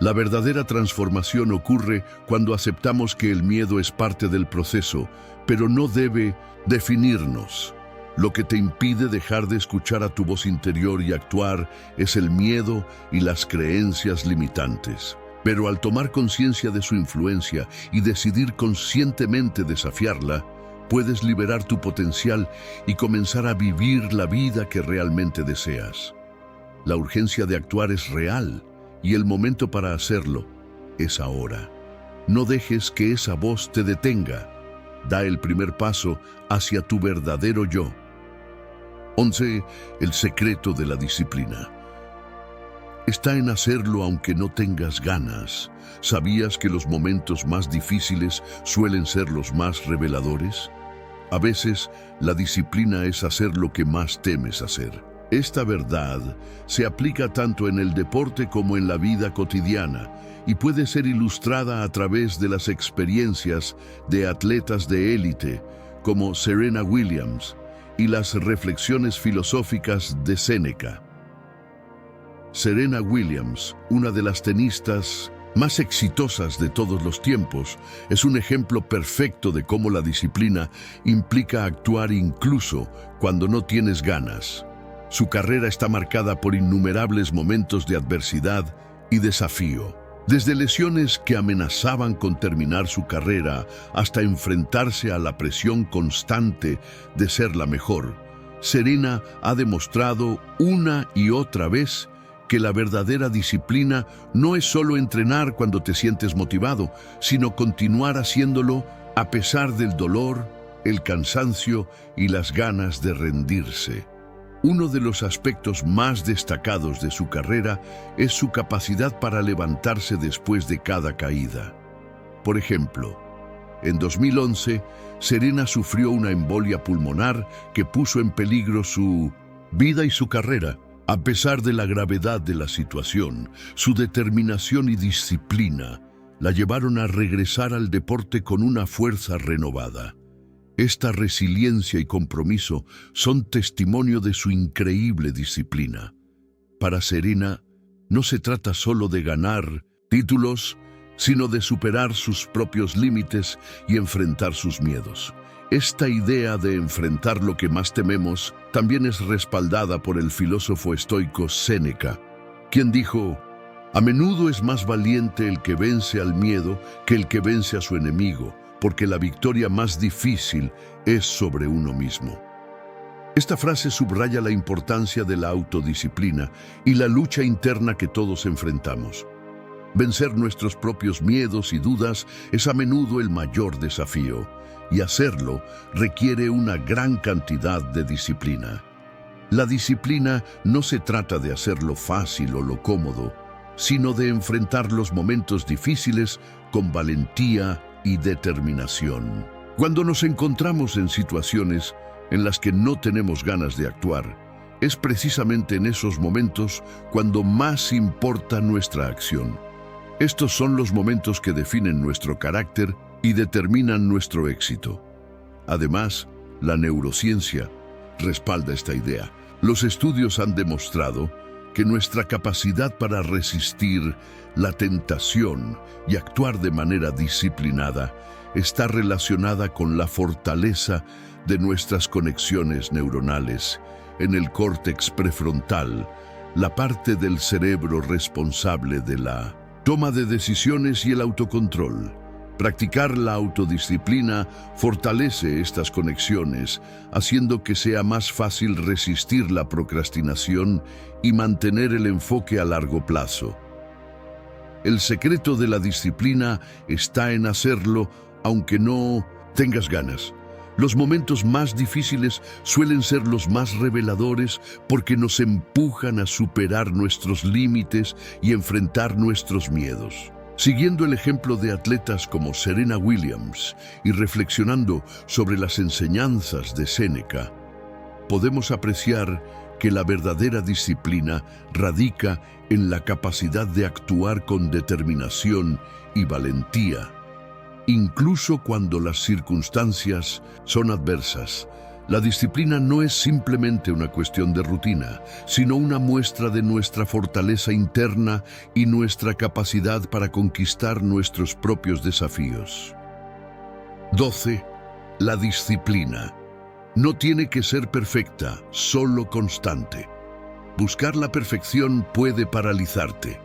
La verdadera transformación ocurre cuando aceptamos que el miedo es parte del proceso, pero no debe definirnos. Lo que te impide dejar de escuchar a tu voz interior y actuar es el miedo y las creencias limitantes. Pero al tomar conciencia de su influencia y decidir conscientemente desafiarla, puedes liberar tu potencial y comenzar a vivir la vida que realmente deseas. La urgencia de actuar es real y el momento para hacerlo es ahora. No dejes que esa voz te detenga. Da el primer paso hacia tu verdadero yo. 11. El secreto de la disciplina. está en hacerlo aunque no tengas ganas. ¿Sabías que los momentos más difíciles suelen ser los más reveladores? A veces, la disciplina es hacer lo que más temes hacer. Esta verdad se aplica tanto en el deporte como en la vida cotidiana y puede ser ilustrada a través de las experiencias de atletas de élite como Serena Williams y las reflexiones filosóficas de Séneca. Serena Williams, una de las tenistas más exitosas de todos los tiempos, es un ejemplo perfecto de cómo la disciplina implica actuar incluso cuando no tienes ganas. Su carrera está marcada por innumerables momentos de adversidad y desafío. Desde lesiones que amenazaban con terminar su carrera hasta enfrentarse a la presión constante de ser la mejor, Serena ha demostrado una y otra vez que la verdadera disciplina no es solo entrenar cuando te sientes motivado, sino continuar haciéndolo a pesar del dolor, el cansancio y las ganas de rendirse. Uno de los aspectos más destacados de su carrera es su capacidad para levantarse después de cada caída. Por ejemplo, en 2011, Serena sufrió una embolia pulmonar que puso en peligro su vida y su carrera. A pesar de la gravedad de la situación, su determinación y disciplina la llevaron a regresar al deporte con una fuerza renovada. Esta resiliencia y compromiso son testimonio de su increíble disciplina. Para Serena, no se trata solo de ganar títulos, sino de superar sus propios límites y enfrentar sus miedos. Esta idea de enfrentar lo que más tememos también es respaldada por el filósofo estoico Séneca, quien dijo: «A menudo es más valiente el que vence al miedo que el que vence a su enemigo, porque la victoria más difícil es sobre uno mismo». Esta frase subraya la importancia de la autodisciplina y la lucha interna que todos enfrentamos. Vencer nuestros propios miedos y dudas es a menudo el mayor desafío, y hacerlo requiere una gran cantidad de disciplina. La disciplina no se trata de hacerlo fácil o lo cómodo, sino de enfrentar los momentos difíciles con valentía y determinación. Cuando nos encontramos en situaciones en las que no tenemos ganas de actuar, es precisamente en esos momentos cuando más importa nuestra acción. Estos son los momentos que definen nuestro carácter y determinan nuestro éxito. Además, la neurociencia respalda esta idea. Los estudios han demostrado que nuestra capacidad para resistir la tentación y actuar de manera disciplinada está relacionada con la fortaleza de nuestras conexiones neuronales en el córtex prefrontal, la parte del cerebro responsable de la toma de decisiones y el autocontrol. Practicar la autodisciplina fortalece estas conexiones, haciendo que sea más fácil resistir la procrastinación y mantener el enfoque a largo plazo. El secreto de la disciplina está en hacerlo aunque no tengas ganas. Los momentos más difíciles suelen ser los más reveladores porque nos empujan a superar nuestros límites y enfrentar nuestros miedos. Siguiendo el ejemplo de atletas como Serena Williams y reflexionando sobre las enseñanzas de Séneca, podemos apreciar que la verdadera disciplina radica en la capacidad de actuar con determinación y valentía, incluso cuando las circunstancias son adversas. La disciplina no es simplemente una cuestión de rutina, sino una muestra de nuestra fortaleza interna y nuestra capacidad para conquistar nuestros propios desafíos. 12. La disciplina. No tiene que ser perfecta, solo constante. Buscar la perfección puede paralizarte.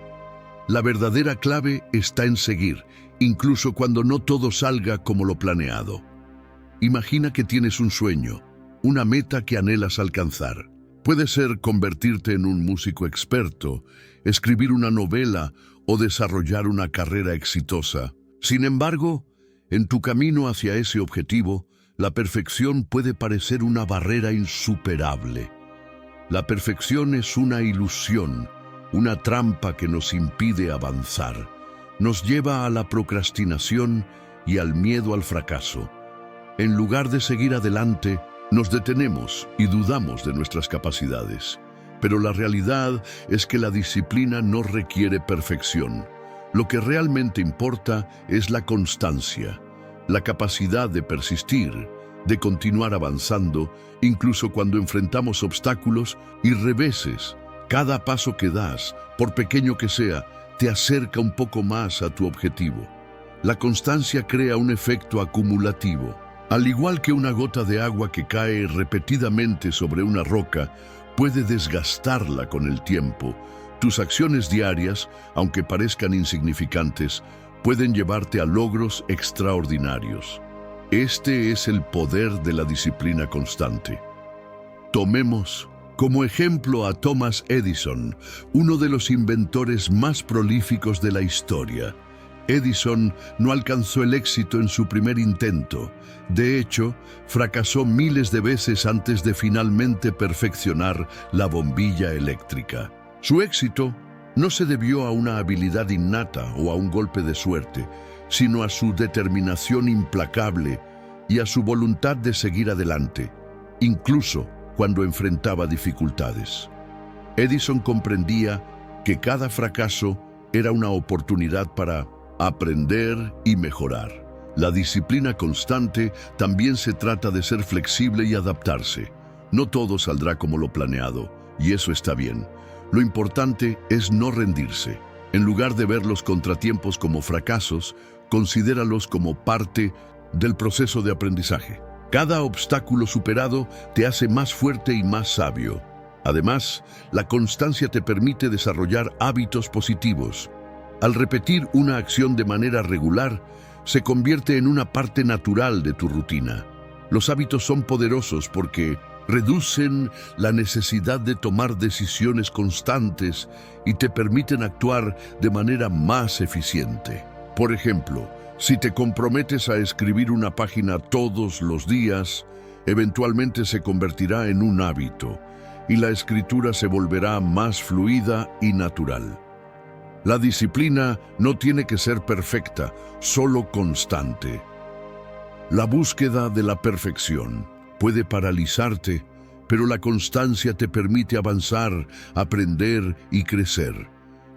La verdadera clave está en seguir, incluso cuando no todo salga como lo planeado. Imagina que tienes un sueño, una meta que anhelas alcanzar. Puede ser convertirte en un músico experto, escribir una novela o desarrollar una carrera exitosa. Sin embargo, en tu camino hacia ese objetivo, la perfección puede parecer una barrera insuperable. La perfección es una ilusión, una trampa que nos impide avanzar. Nos lleva a la procrastinación y al miedo al fracaso. En lugar de seguir adelante, nos detenemos y dudamos de nuestras capacidades. Pero la realidad es que la disciplina no requiere perfección. Lo que realmente importa es la constancia, la capacidad de persistir, de continuar avanzando, incluso cuando enfrentamos obstáculos y reveses. Cada paso que das, por pequeño que sea, te acerca un poco más a tu objetivo. La constancia crea un efecto acumulativo. Al igual que una gota de agua que cae repetidamente sobre una roca, puede desgastarla con el tiempo. Tus acciones diarias, aunque parezcan insignificantes, pueden llevarte a logros extraordinarios. Este es el poder de la disciplina constante. Tomemos como ejemplo a Thomas Edison, uno de los inventores más prolíficos de la historia. Edison no alcanzó el éxito en su primer intento. De hecho, fracasó miles de veces antes de finalmente perfeccionar la bombilla eléctrica. Su éxito no se debió a una habilidad innata o a un golpe de suerte, sino a su determinación implacable y a su voluntad de seguir adelante, incluso cuando enfrentaba dificultades. Edison comprendía que cada fracaso era una oportunidad para aprender y mejorar. La disciplina constante también se trata de ser flexible y adaptarse. No todo saldrá como lo planeado, y eso está bien. Lo importante es no rendirse. En lugar de ver los contratiempos como fracasos, considéralos como parte del proceso de aprendizaje. Cada obstáculo superado te hace más fuerte y más sabio. Además, la constancia te permite desarrollar hábitos positivos. Al repetir una acción de manera regular, se convierte en una parte natural de tu rutina. Los hábitos son poderosos porque reducen la necesidad de tomar decisiones constantes y te permiten actuar de manera más eficiente. Por ejemplo, si te comprometes a escribir una página todos los días, eventualmente se convertirá en un hábito y la escritura se volverá más fluida y natural. La disciplina no tiene que ser perfecta, solo constante. La búsqueda de la perfección puede paralizarte, pero la constancia te permite avanzar, aprender y crecer.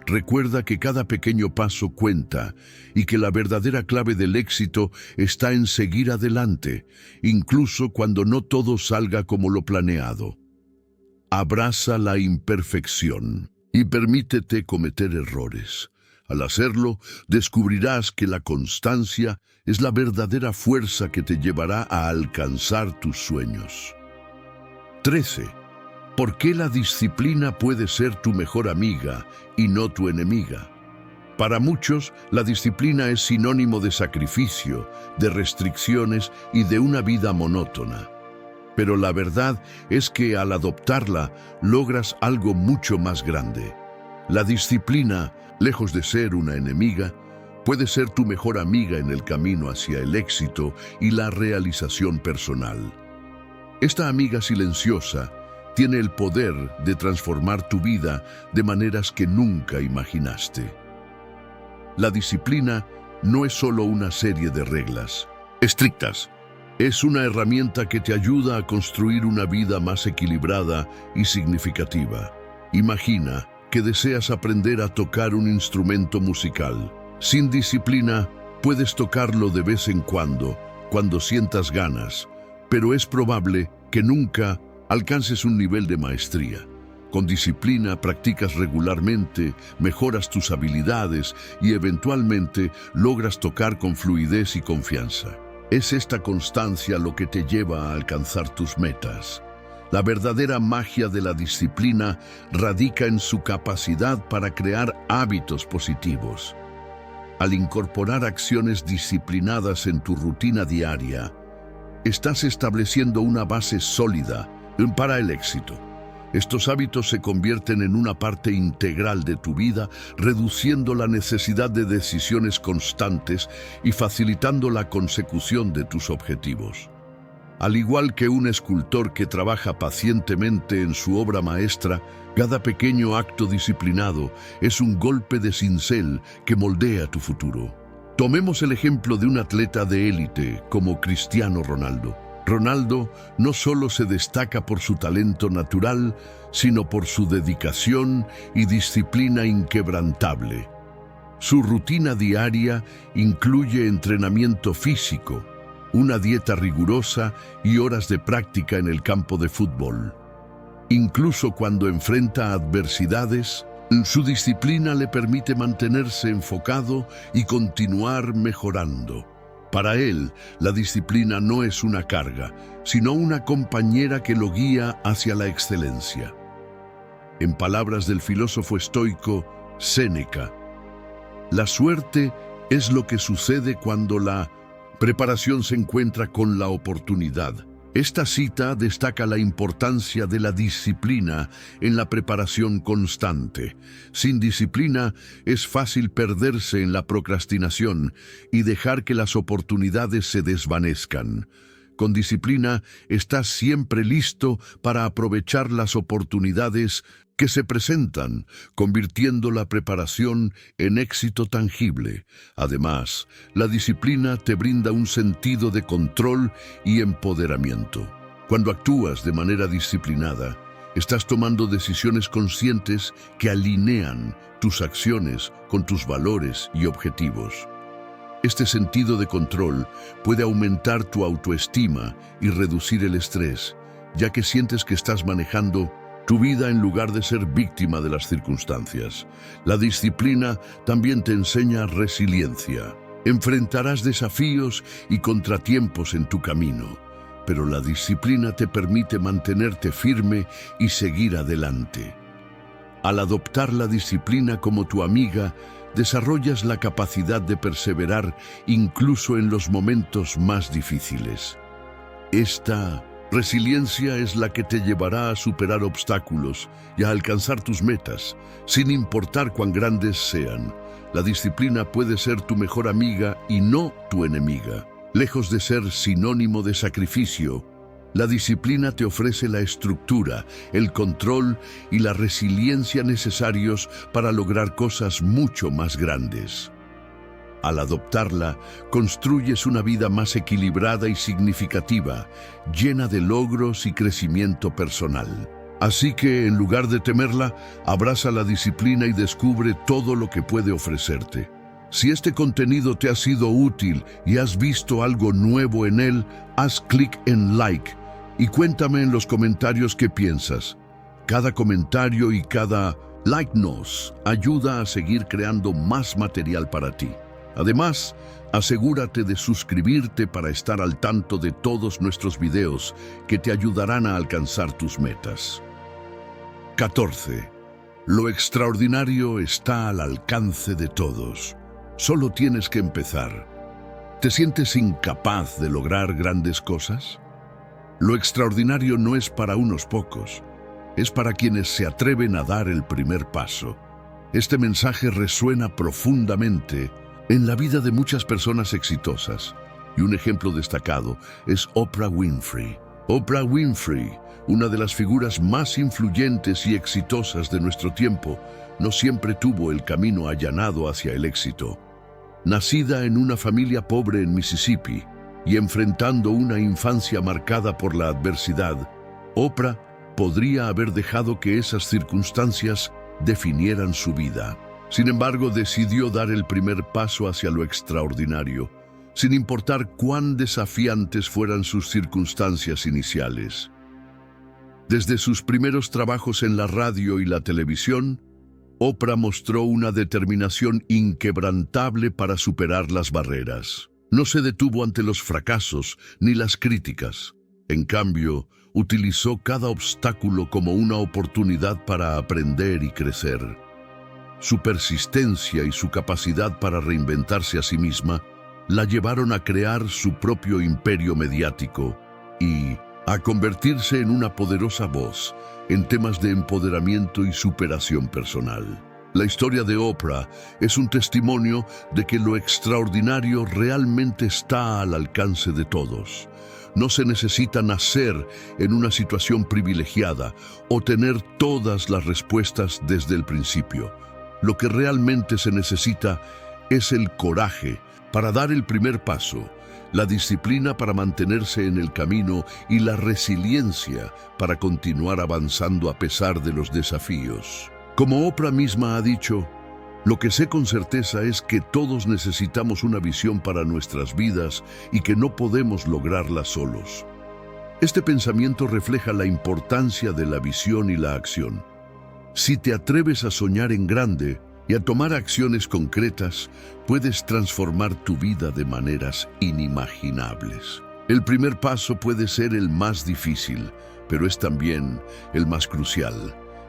Recuerda que cada pequeño paso cuenta y que la verdadera clave del éxito está en seguir adelante, incluso cuando no todo salga como lo planeado. Abraza la imperfección y permítete cometer errores. Al hacerlo, descubrirás que la constancia es la verdadera fuerza que te llevará a alcanzar tus sueños. 13. ¿Por qué la disciplina puede ser tu mejor amiga y no tu enemiga? Para muchos, la disciplina es sinónimo de sacrificio, de restricciones y de una vida monótona. Pero la verdad es que al adoptarla, logras algo mucho más grande. La disciplina, lejos de ser una enemiga, puede ser tu mejor amiga en el camino hacia el éxito y la realización personal. Esta amiga silenciosa tiene el poder de transformar tu vida de maneras que nunca imaginaste. La disciplina no es solo una serie de reglas estrictas. Es una herramienta que te ayuda a construir una vida más equilibrada y significativa. Imagina que deseas aprender a tocar un instrumento musical. Sin disciplina, puedes tocarlo de vez en cuando sientas ganas, pero es probable que nunca alcances un nivel de maestría. Con disciplina practicas regularmente, mejoras tus habilidades y eventualmente logras tocar con fluidez y confianza. Es esta constancia lo que te lleva a alcanzar tus metas. La verdadera magia de la disciplina radica en su capacidad para crear hábitos positivos. Al incorporar acciones disciplinadas en tu rutina diaria, estás estableciendo una base sólida para el éxito. Estos hábitos se convierten en una parte integral de tu vida, reduciendo la necesidad de decisiones constantes y facilitando la consecución de tus objetivos. Al igual que un escultor que trabaja pacientemente en su obra maestra, cada pequeño acto disciplinado es un golpe de cincel que moldea tu futuro. Tomemos el ejemplo de un atleta de élite como Cristiano Ronaldo. Ronaldo no solo se destaca por su talento natural, sino por su dedicación y disciplina inquebrantable. Su rutina diaria incluye entrenamiento físico, una dieta rigurosa y horas de práctica en el campo de fútbol. Incluso cuando enfrenta adversidades, su disciplina le permite mantenerse enfocado y continuar mejorando. Para él, la disciplina no es una carga, sino una compañera que lo guía hacia la excelencia. En palabras del filósofo estoico Séneca, la suerte es lo que sucede cuando la preparación se encuentra con la oportunidad. Esta cita destaca la importancia de la disciplina en la preparación constante. Sin disciplina es fácil perderse en la procrastinación y dejar que las oportunidades se desvanezcan. Con disciplina estás siempre listo para aprovechar las oportunidades que se presentan, convirtiendo la preparación en éxito tangible. Además, la disciplina te brinda un sentido de control y empoderamiento. Cuando actúas de manera disciplinada, estás tomando decisiones conscientes que alinean tus acciones con tus valores y objetivos. Este sentido de control puede aumentar tu autoestima y reducir el estrés, ya que sientes que estás manejando tu vida en lugar de ser víctima de las circunstancias. La disciplina también te enseña resiliencia. Enfrentarás desafíos y contratiempos en tu camino, pero la disciplina te permite mantenerte firme y seguir adelante. Al adoptar la disciplina como tu amiga, desarrollas la capacidad de perseverar incluso en los momentos más difíciles. Esta resiliencia es la que te llevará a superar obstáculos y a alcanzar tus metas, sin importar cuán grandes sean. La disciplina puede ser tu mejor amiga y no tu enemiga. Lejos de ser sinónimo de sacrificio, la disciplina te ofrece la estructura, el control y la resiliencia necesarios para lograr cosas mucho más grandes. Al adoptarla, construyes una vida más equilibrada y significativa, llena de logros y crecimiento personal. Así que, en lugar de temerla, abraza la disciplina y descubre todo lo que puede ofrecerte. Si este contenido te ha sido útil y has visto algo nuevo en él, haz clic en like y cuéntame en los comentarios qué piensas. Cada comentario y cada like nos ayuda a seguir creando más material para ti. Además, asegúrate de suscribirte para estar al tanto de todos nuestros videos que te ayudarán a alcanzar tus metas. 14. Lo extraordinario está al alcance de todos. Solo tienes que empezar. ¿Te sientes incapaz de lograr grandes cosas? Lo extraordinario no es para unos pocos, es para quienes se atreven a dar el primer paso. Este mensaje resuena profundamente en la vida de muchas personas exitosas, y un ejemplo destacado es Oprah Winfrey. Oprah Winfrey, una de las figuras más influyentes y exitosas de nuestro tiempo, no siempre tuvo el camino allanado hacia el éxito. Nacida en una familia pobre en Mississippi y enfrentando una infancia marcada por la adversidad, Oprah podría haber dejado que esas circunstancias definieran su vida. Sin embargo, decidió dar el primer paso hacia lo extraordinario, sin importar cuán desafiantes fueran sus circunstancias iniciales. Desde sus primeros trabajos en la radio y la televisión, Oprah mostró una determinación inquebrantable para superar las barreras. No se detuvo ante los fracasos ni las críticas. En cambio, utilizó cada obstáculo como una oportunidad para aprender y crecer. Su persistencia y su capacidad para reinventarse a sí misma la llevaron a crear su propio imperio mediático y a convertirse en una poderosa voz en temas de empoderamiento y superación personal. La historia de Oprah es un testimonio de que lo extraordinario realmente está al alcance de todos. No se necesita nacer en una situación privilegiada o tener todas las respuestas desde el principio. Lo que realmente se necesita es el coraje para dar el primer paso, la disciplina para mantenerse en el camino y la resiliencia para continuar avanzando a pesar de los desafíos. Como Oprah misma ha dicho, lo que sé con certeza es que todos necesitamos una visión para nuestras vidas y que no podemos lograrla solos. Este pensamiento refleja la importancia de la visión y la acción. Si te atreves a soñar en grande y a tomar acciones concretas, puedes transformar tu vida de maneras inimaginables. El primer paso puede ser el más difícil, pero es también el más crucial.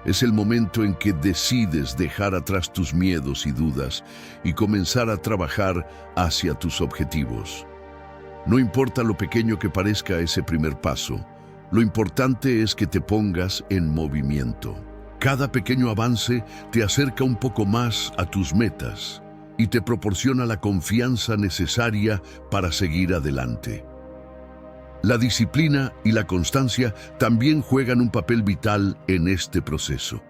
Es el momento en que decides dejar atrás tus miedos y dudas y comenzar a trabajar hacia tus objetivos. No importa lo pequeño que parezca ese primer paso, lo importante es que te pongas en movimiento. Cada pequeño avance te acerca un poco más a tus metas y te proporciona la confianza necesaria para seguir adelante. La disciplina y la constancia también juegan un papel vital en este proceso.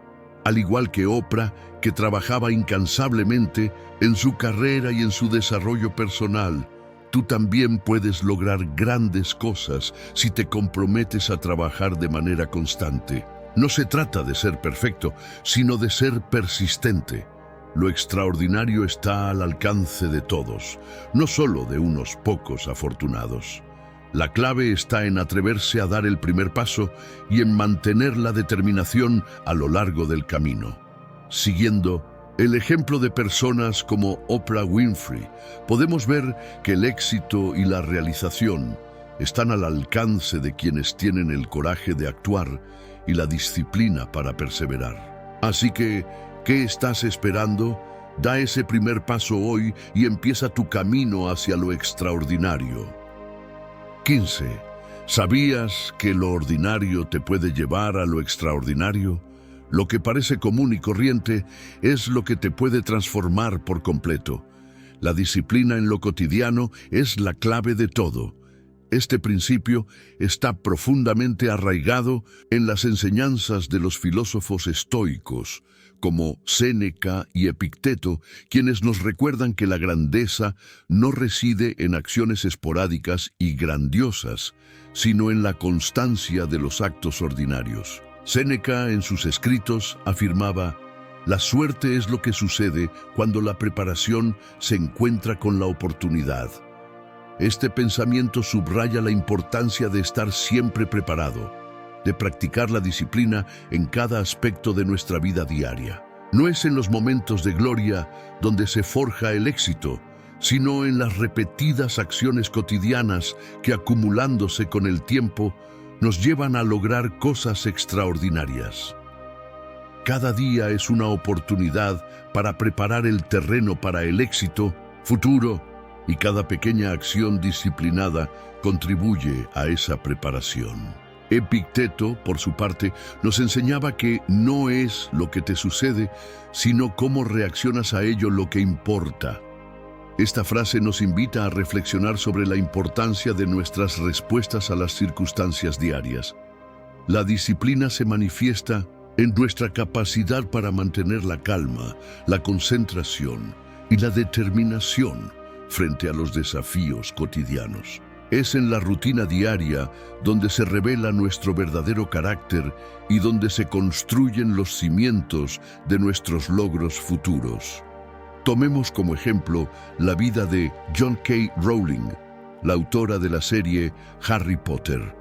Al igual que Oprah, que trabajaba incansablemente en su carrera y en su desarrollo personal, tú también puedes lograr grandes cosas si te comprometes a trabajar de manera constante. No se trata de ser perfecto, sino de ser persistente. Lo extraordinario está al alcance de todos, no solo de unos pocos afortunados. La clave está en atreverse a dar el primer paso y en mantener la determinación a lo largo del camino. Siguiendo el ejemplo de personas como Oprah Winfrey, podemos ver que el éxito y la realización están al alcance de quienes tienen el coraje de actuar y la disciplina para perseverar. Así que, ¿qué estás esperando? Da ese primer paso hoy y empieza tu camino hacia lo extraordinario. 15. ¿Sabías que lo ordinario te puede llevar a lo extraordinario? Lo que parece común y corriente es lo que te puede transformar por completo. La disciplina en lo cotidiano es la clave de todo. Este principio está profundamente arraigado en las enseñanzas de los filósofos estoicos, como Séneca y Epicteto, quienes nos recuerdan que la grandeza no reside en acciones esporádicas y grandiosas, sino en la constancia de los actos ordinarios. Séneca, en sus escritos, afirmaba: «La suerte es lo que sucede cuando la preparación se encuentra con la oportunidad». Este pensamiento subraya la importancia de estar siempre preparado, de practicar la disciplina en cada aspecto de nuestra vida diaria. No es en los momentos de gloria donde se forja el éxito, sino en las repetidas acciones cotidianas que, acumulándose con el tiempo, nos llevan a lograr cosas extraordinarias. Cada día es una oportunidad para preparar el terreno para el éxito futuro, y cada pequeña acción disciplinada contribuye a esa preparación. Epicteto, por su parte, nos enseñaba que no es lo que te sucede, sino cómo reaccionas a ello lo que importa. Esta frase nos invita a reflexionar sobre la importancia de nuestras respuestas a las circunstancias diarias. La disciplina se manifiesta en nuestra capacidad para mantener la calma, la concentración y la determinación frente a los desafíos cotidianos. Es en la rutina diaria donde se revela nuestro verdadero carácter y donde se construyen los cimientos de nuestros logros futuros. Tomemos como ejemplo la vida de J.K. Rowling, la autora de la serie Harry Potter.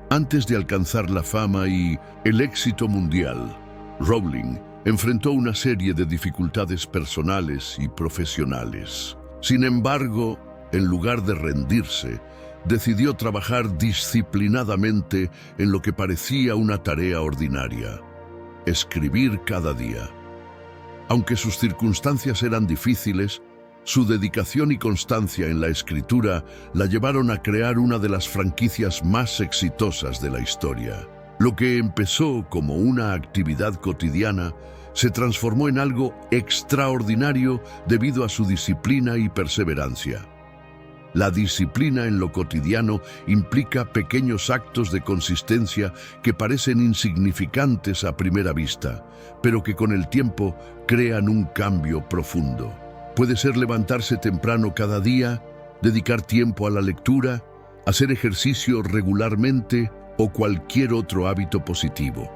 Antes de alcanzar la fama y el éxito mundial, Rowling enfrentó una serie de dificultades personales y profesionales. Sin embargo, en lugar de rendirse, decidió trabajar disciplinadamente en lo que parecía una tarea ordinaria: escribir cada día. Aunque sus circunstancias eran difíciles, su dedicación y constancia en la escritura la llevaron a crear una de las franquicias más exitosas de la historia. Lo que empezó como una actividad cotidiana se transformó en algo extraordinario debido a su disciplina y perseverancia. La disciplina en lo cotidiano implica pequeños actos de consistencia que parecen insignificantes a primera vista, pero que con el tiempo crean un cambio profundo. Puede ser levantarse temprano cada día, dedicar tiempo a la lectura, hacer ejercicio regularmente o cualquier otro hábito positivo.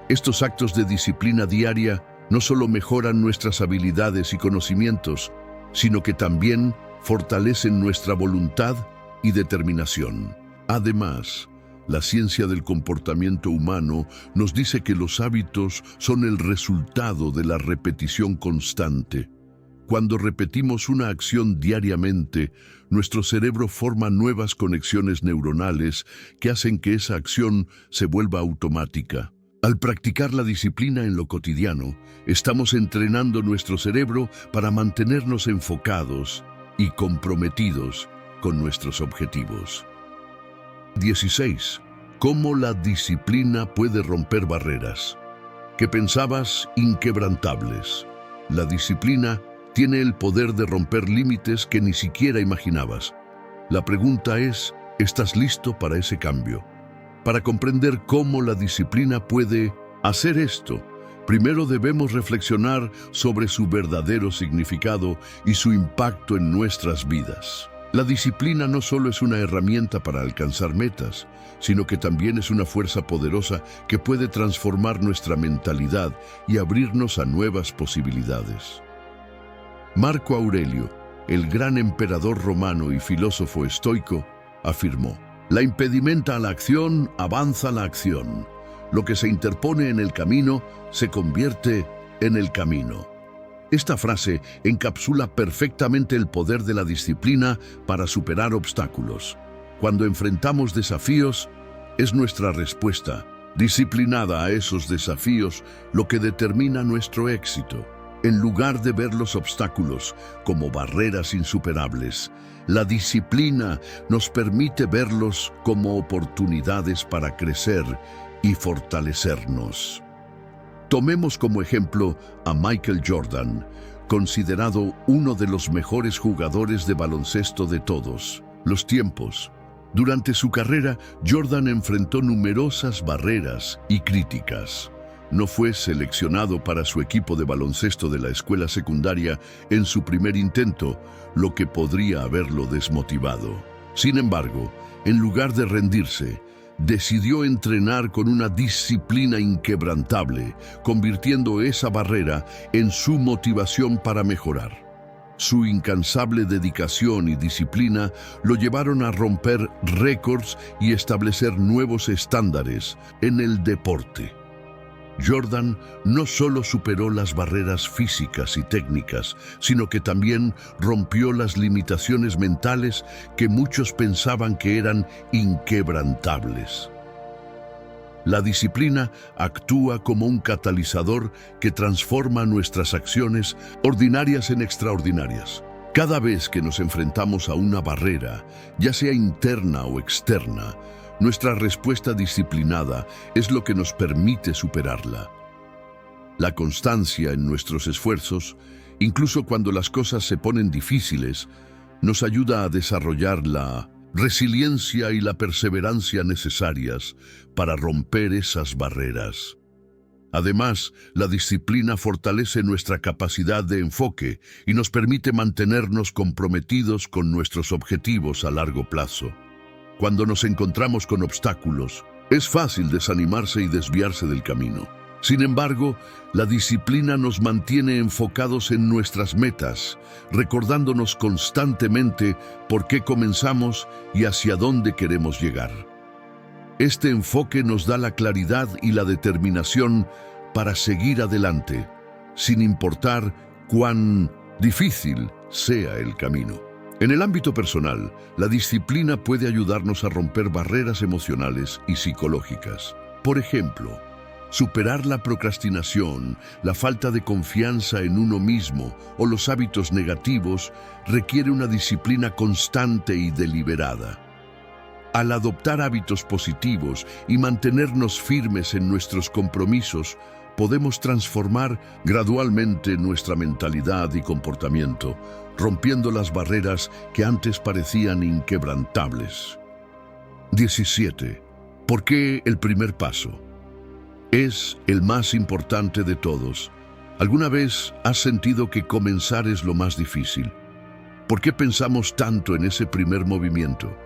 Estos actos de disciplina diaria no solo mejoran nuestras habilidades y conocimientos, sino que también fortalecen nuestra voluntad y determinación. Además, la ciencia del comportamiento humano nos dice que los hábitos son el resultado de la repetición constante. Cuando repetimos una acción diariamente, nuestro cerebro forma nuevas conexiones neuronales que hacen que esa acción se vuelva automática. Al practicar la disciplina en lo cotidiano, estamos entrenando nuestro cerebro para mantenernos enfocados y comprometidos con nuestros objetivos. 16. ¿Cómo la disciplina puede romper barreras que pensabas inquebrantables? La disciplina tiene el poder de romper límites que ni siquiera imaginabas. La pregunta es, ¿estás listo para ese cambio? Para comprender cómo la disciplina puede hacer esto, primero debemos reflexionar sobre su verdadero significado y su impacto en nuestras vidas. La disciplina no solo es una herramienta para alcanzar metas, sino que también es una fuerza poderosa que puede transformar nuestra mentalidad y abrirnos a nuevas posibilidades. Marco Aurelio, el gran emperador romano y filósofo estoico, afirmó: la impedimenta a la acción avanza la acción. Lo que se interpone en el camino se convierte en el camino. Esta frase encapsula perfectamente el poder de la disciplina para superar obstáculos. Cuando enfrentamos desafíos, es nuestra respuesta disciplinada a esos desafíos lo que determina nuestro éxito. En lugar de ver los obstáculos como barreras insuperables, la disciplina nos permite verlos como oportunidades para crecer y fortalecernos. Tomemos como ejemplo a Michael Jordan, considerado uno de los mejores jugadores de baloncesto de todos los tiempos. Durante su carrera, Jordan enfrentó numerosas barreras y críticas. No fue seleccionado para su equipo de baloncesto de la escuela secundaria en su primer intento, lo que podría haberlo desmotivado. Sin embargo, en lugar de rendirse, decidió entrenar con una disciplina inquebrantable, convirtiendo esa barrera en su motivación para mejorar. Su incansable dedicación y disciplina lo llevaron a romper récords y establecer nuevos estándares en el deporte. Jordan no solo superó las barreras físicas y técnicas, sino que también rompió las limitaciones mentales que muchos pensaban que eran inquebrantables. La disciplina actúa como un catalizador que transforma nuestras acciones ordinarias en extraordinarias. Cada vez que nos enfrentamos a una barrera, ya sea interna o externa, nuestra respuesta disciplinada es lo que nos permite superarla. La constancia en nuestros esfuerzos, incluso cuando las cosas se ponen difíciles, nos ayuda a desarrollar la resiliencia y la perseverancia necesarias para romper esas barreras. Además, la disciplina fortalece nuestra capacidad de enfoque y nos permite mantenernos comprometidos con nuestros objetivos a largo plazo. Cuando nos encontramos con obstáculos, es fácil desanimarse y desviarse del camino. Sin embargo, la disciplina nos mantiene enfocados en nuestras metas, recordándonos constantemente por qué comenzamos y hacia dónde queremos llegar. Este enfoque nos da la claridad y la determinación para seguir adelante, sin importar cuán difícil sea el camino. En el ámbito personal, la disciplina puede ayudarnos a romper barreras emocionales y psicológicas. Por ejemplo, superar la procrastinación, la falta de confianza en uno mismo o los hábitos negativos requiere una disciplina constante y deliberada. Al adoptar hábitos positivos y mantenernos firmes en nuestros compromisos, podemos transformar gradualmente nuestra mentalidad y comportamiento, rompiendo las barreras que antes parecían inquebrantables. 17. ¿Por qué el primer paso? Es el más importante de todos. ¿Alguna vez has sentido que comenzar es lo más difícil? ¿Por qué pensamos tanto en ese primer movimiento?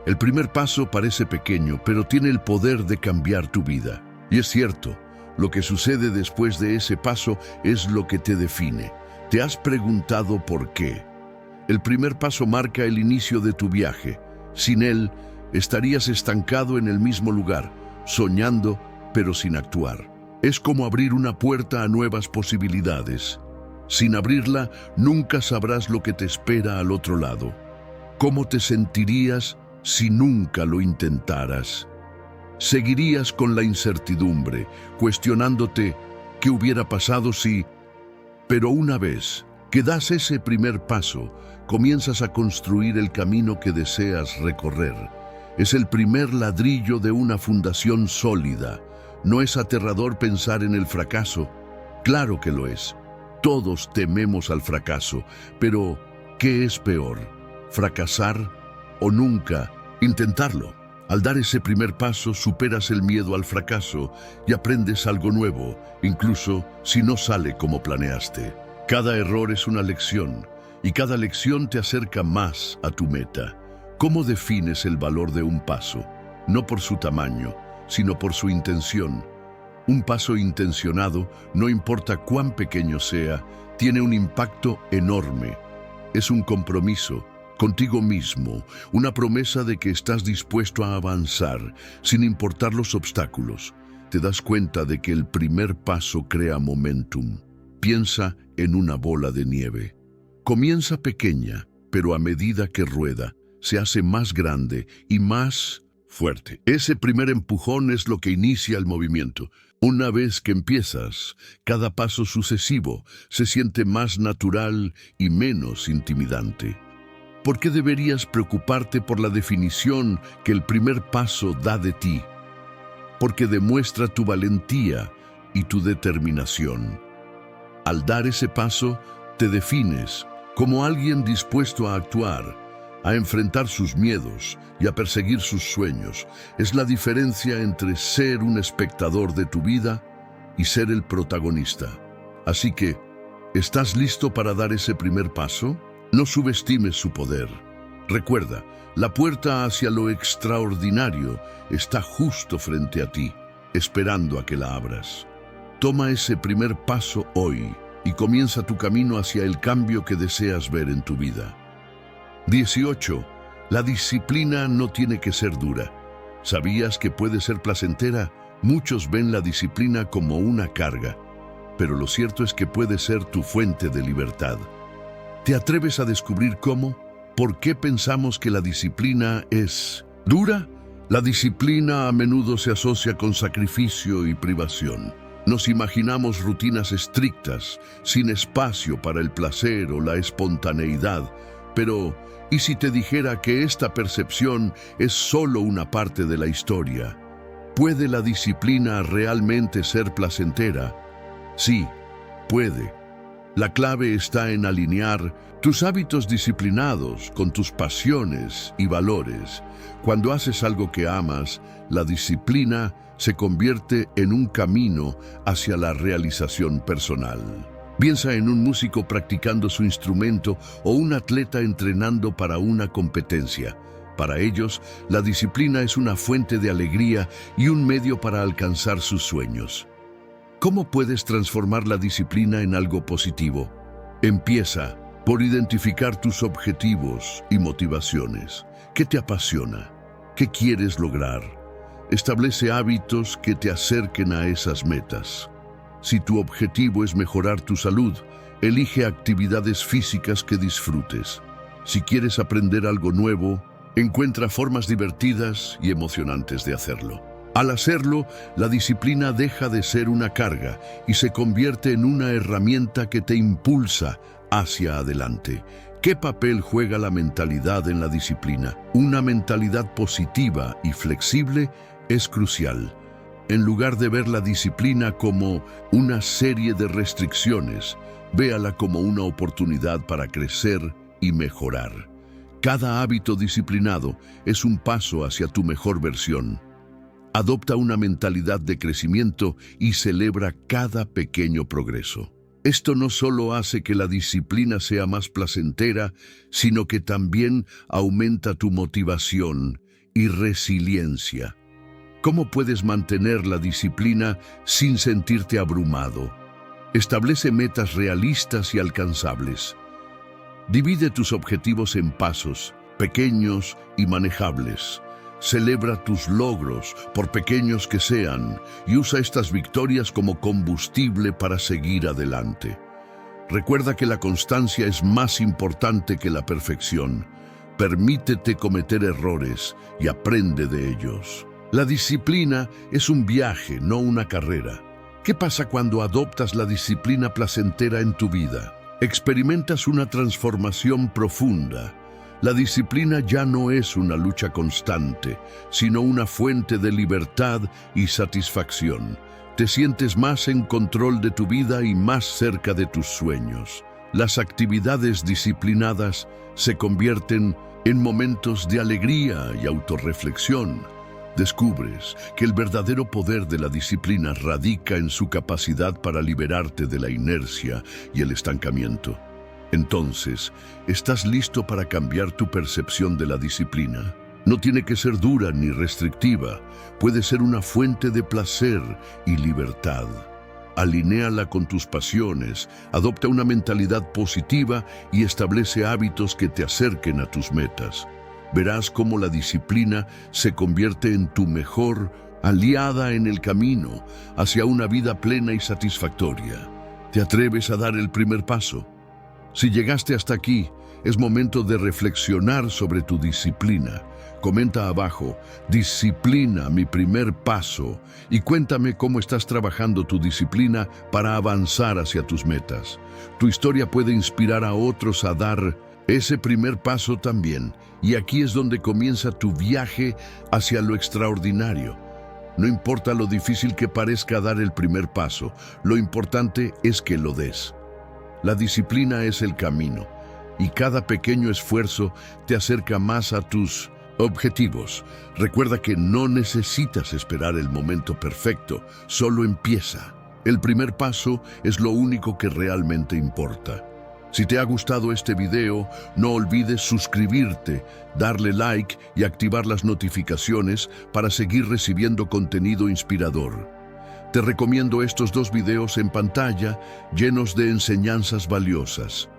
El primer paso parece pequeño, pero tiene el poder de cambiar tu vida. Y es cierto, lo que sucede después de ese paso es lo que te define. ¿Te has preguntado por qué? El primer paso marca el inicio de tu viaje. Sin él, estarías estancado en el mismo lugar, soñando, pero sin actuar. Es como abrir una puerta a nuevas posibilidades. Sin abrirla, nunca sabrás lo que te espera al otro lado. ¿Cómo te sentirías si nunca lo intentaras? Seguirías con la incertidumbre, cuestionándote qué hubiera pasado si... Pero una vez que das ese primer paso, comienzas a construir el camino que deseas recorrer. Es el primer ladrillo de una fundación sólida. ¿No es aterrador pensar en el fracaso? Claro que lo es. Todos tememos al fracaso, pero ¿qué es peor? ¿Fracasar o nunca intentarlo? Al dar ese primer paso, superas el miedo al fracaso y aprendes algo nuevo, incluso si no sale como planeaste. Cada error es una lección, y cada lección te acerca más a tu meta. ¿Cómo defines el valor de un paso? No por su tamaño, sino por su intención. Un paso intencionado, no importa cuán pequeño sea, tiene un impacto enorme. Es un compromiso contigo mismo, una promesa de que estás dispuesto a avanzar, sin importar los obstáculos. Te das cuenta de que el primer paso crea momentum. Piensa en una bola de nieve. Comienza pequeña, pero a medida que rueda, se hace más grande y más fuerte. Ese primer empujón es lo que inicia el movimiento. Una vez que empiezas, cada paso sucesivo se siente más natural y menos intimidante. ¿Por qué deberías preocuparte por la definición que el primer paso da de ti? Porque demuestra tu valentía y tu determinación. Al dar ese paso, te defines como alguien dispuesto a actuar, a enfrentar sus miedos y a perseguir sus sueños. Es la diferencia entre ser un espectador de tu vida y ser el protagonista. Así que, ¿estás listo para dar ese primer paso? No subestimes su poder. Recuerda, la puerta hacia lo extraordinario está justo frente a ti, esperando a que la abras. Toma ese primer paso hoy y comienza tu camino hacia el cambio que deseas ver en tu vida. 18. La disciplina no tiene que ser dura. ¿Sabías que puede ser placentera? Muchos ven la disciplina como una carga, pero lo cierto es que puede ser tu fuente de libertad. ¿Te atreves a descubrir cómo? ¿Por qué pensamos que la disciplina es dura? La disciplina a menudo se asocia con sacrificio y privación. Nos imaginamos rutinas estrictas, sin espacio para el placer o la espontaneidad. Pero, ¿y si te dijera que esta percepción es solo una parte de la historia? ¿Puede la disciplina realmente ser placentera? Sí, puede. La clave está en alinear tus hábitos disciplinados con tus pasiones y valores. Cuando haces algo que amas, la disciplina se convierte en un camino hacia la realización personal. Piensa en un músico practicando su instrumento o un atleta entrenando para una competencia. Para ellos, la disciplina es una fuente de alegría y un medio para alcanzar sus sueños. ¿Cómo puedes transformar la disciplina en algo positivo? Empieza por identificar tus objetivos y motivaciones. ¿Qué te apasiona? ¿Qué quieres lograr? Establece hábitos que te acerquen a esas metas. Si tu objetivo es mejorar tu salud, elige actividades físicas que disfrutes. Si quieres aprender algo nuevo, encuentra formas divertidas y emocionantes de hacerlo. Al hacerlo, la disciplina deja de ser una carga y se convierte en una herramienta que te impulsa hacia adelante. ¿Qué papel juega la mentalidad en la disciplina? Una mentalidad positiva y flexible es crucial. En lugar de ver la disciplina como una serie de restricciones, véala como una oportunidad para crecer y mejorar. Cada hábito disciplinado es un paso hacia tu mejor versión. Adopta una mentalidad de crecimiento y celebra cada pequeño progreso. Esto no solo hace que la disciplina sea más placentera, sino que también aumenta tu motivación y resiliencia. ¿Cómo puedes mantener la disciplina sin sentirte abrumado? Establece metas realistas y alcanzables. Divide tus objetivos en pasos, pequeños y manejables. Celebra tus logros, por pequeños que sean, y usa estas victorias como combustible para seguir adelante. Recuerda que la constancia es más importante que la perfección. Permítete cometer errores y aprende de ellos. La disciplina es un viaje, no una carrera. ¿Qué pasa cuando adoptas la disciplina placentera en tu vida? Experimentas una transformación profunda. La disciplina ya no es una lucha constante, sino una fuente de libertad y satisfacción. Te sientes más en control de tu vida y más cerca de tus sueños. Las actividades disciplinadas se convierten en momentos de alegría y autorreflexión. Descubres que el verdadero poder de la disciplina radica en su capacidad para liberarte de la inercia y el estancamiento. Entonces, ¿estás listo para cambiar tu percepción de la disciplina? No tiene que ser dura ni restrictiva, puede ser una fuente de placer y libertad. Alinéala con tus pasiones, adopta una mentalidad positiva y establece hábitos que te acerquen a tus metas. Verás cómo la disciplina se convierte en tu mejor aliada en el camino hacia una vida plena y satisfactoria. ¿Te atreves a dar el primer paso? Si llegaste hasta aquí, es momento de reflexionar sobre tu disciplina. Comenta abajo, disciplina, mi primer paso, y cuéntame cómo estás trabajando tu disciplina para avanzar hacia tus metas. Tu historia puede inspirar a otros a dar ese primer paso también, y aquí es donde comienza tu viaje hacia lo extraordinario. No importa lo difícil que parezca dar el primer paso, lo importante es que lo des. La disciplina es el camino, y cada pequeño esfuerzo te acerca más a tus objetivos. Recuerda que no necesitas esperar el momento perfecto, solo empieza. El primer paso es lo único que realmente importa. Si te ha gustado este video, no olvides suscribirte, darle like y activar las notificaciones para seguir recibiendo contenido inspirador. Te recomiendo estos 2 videos en pantalla llenos de enseñanzas valiosas.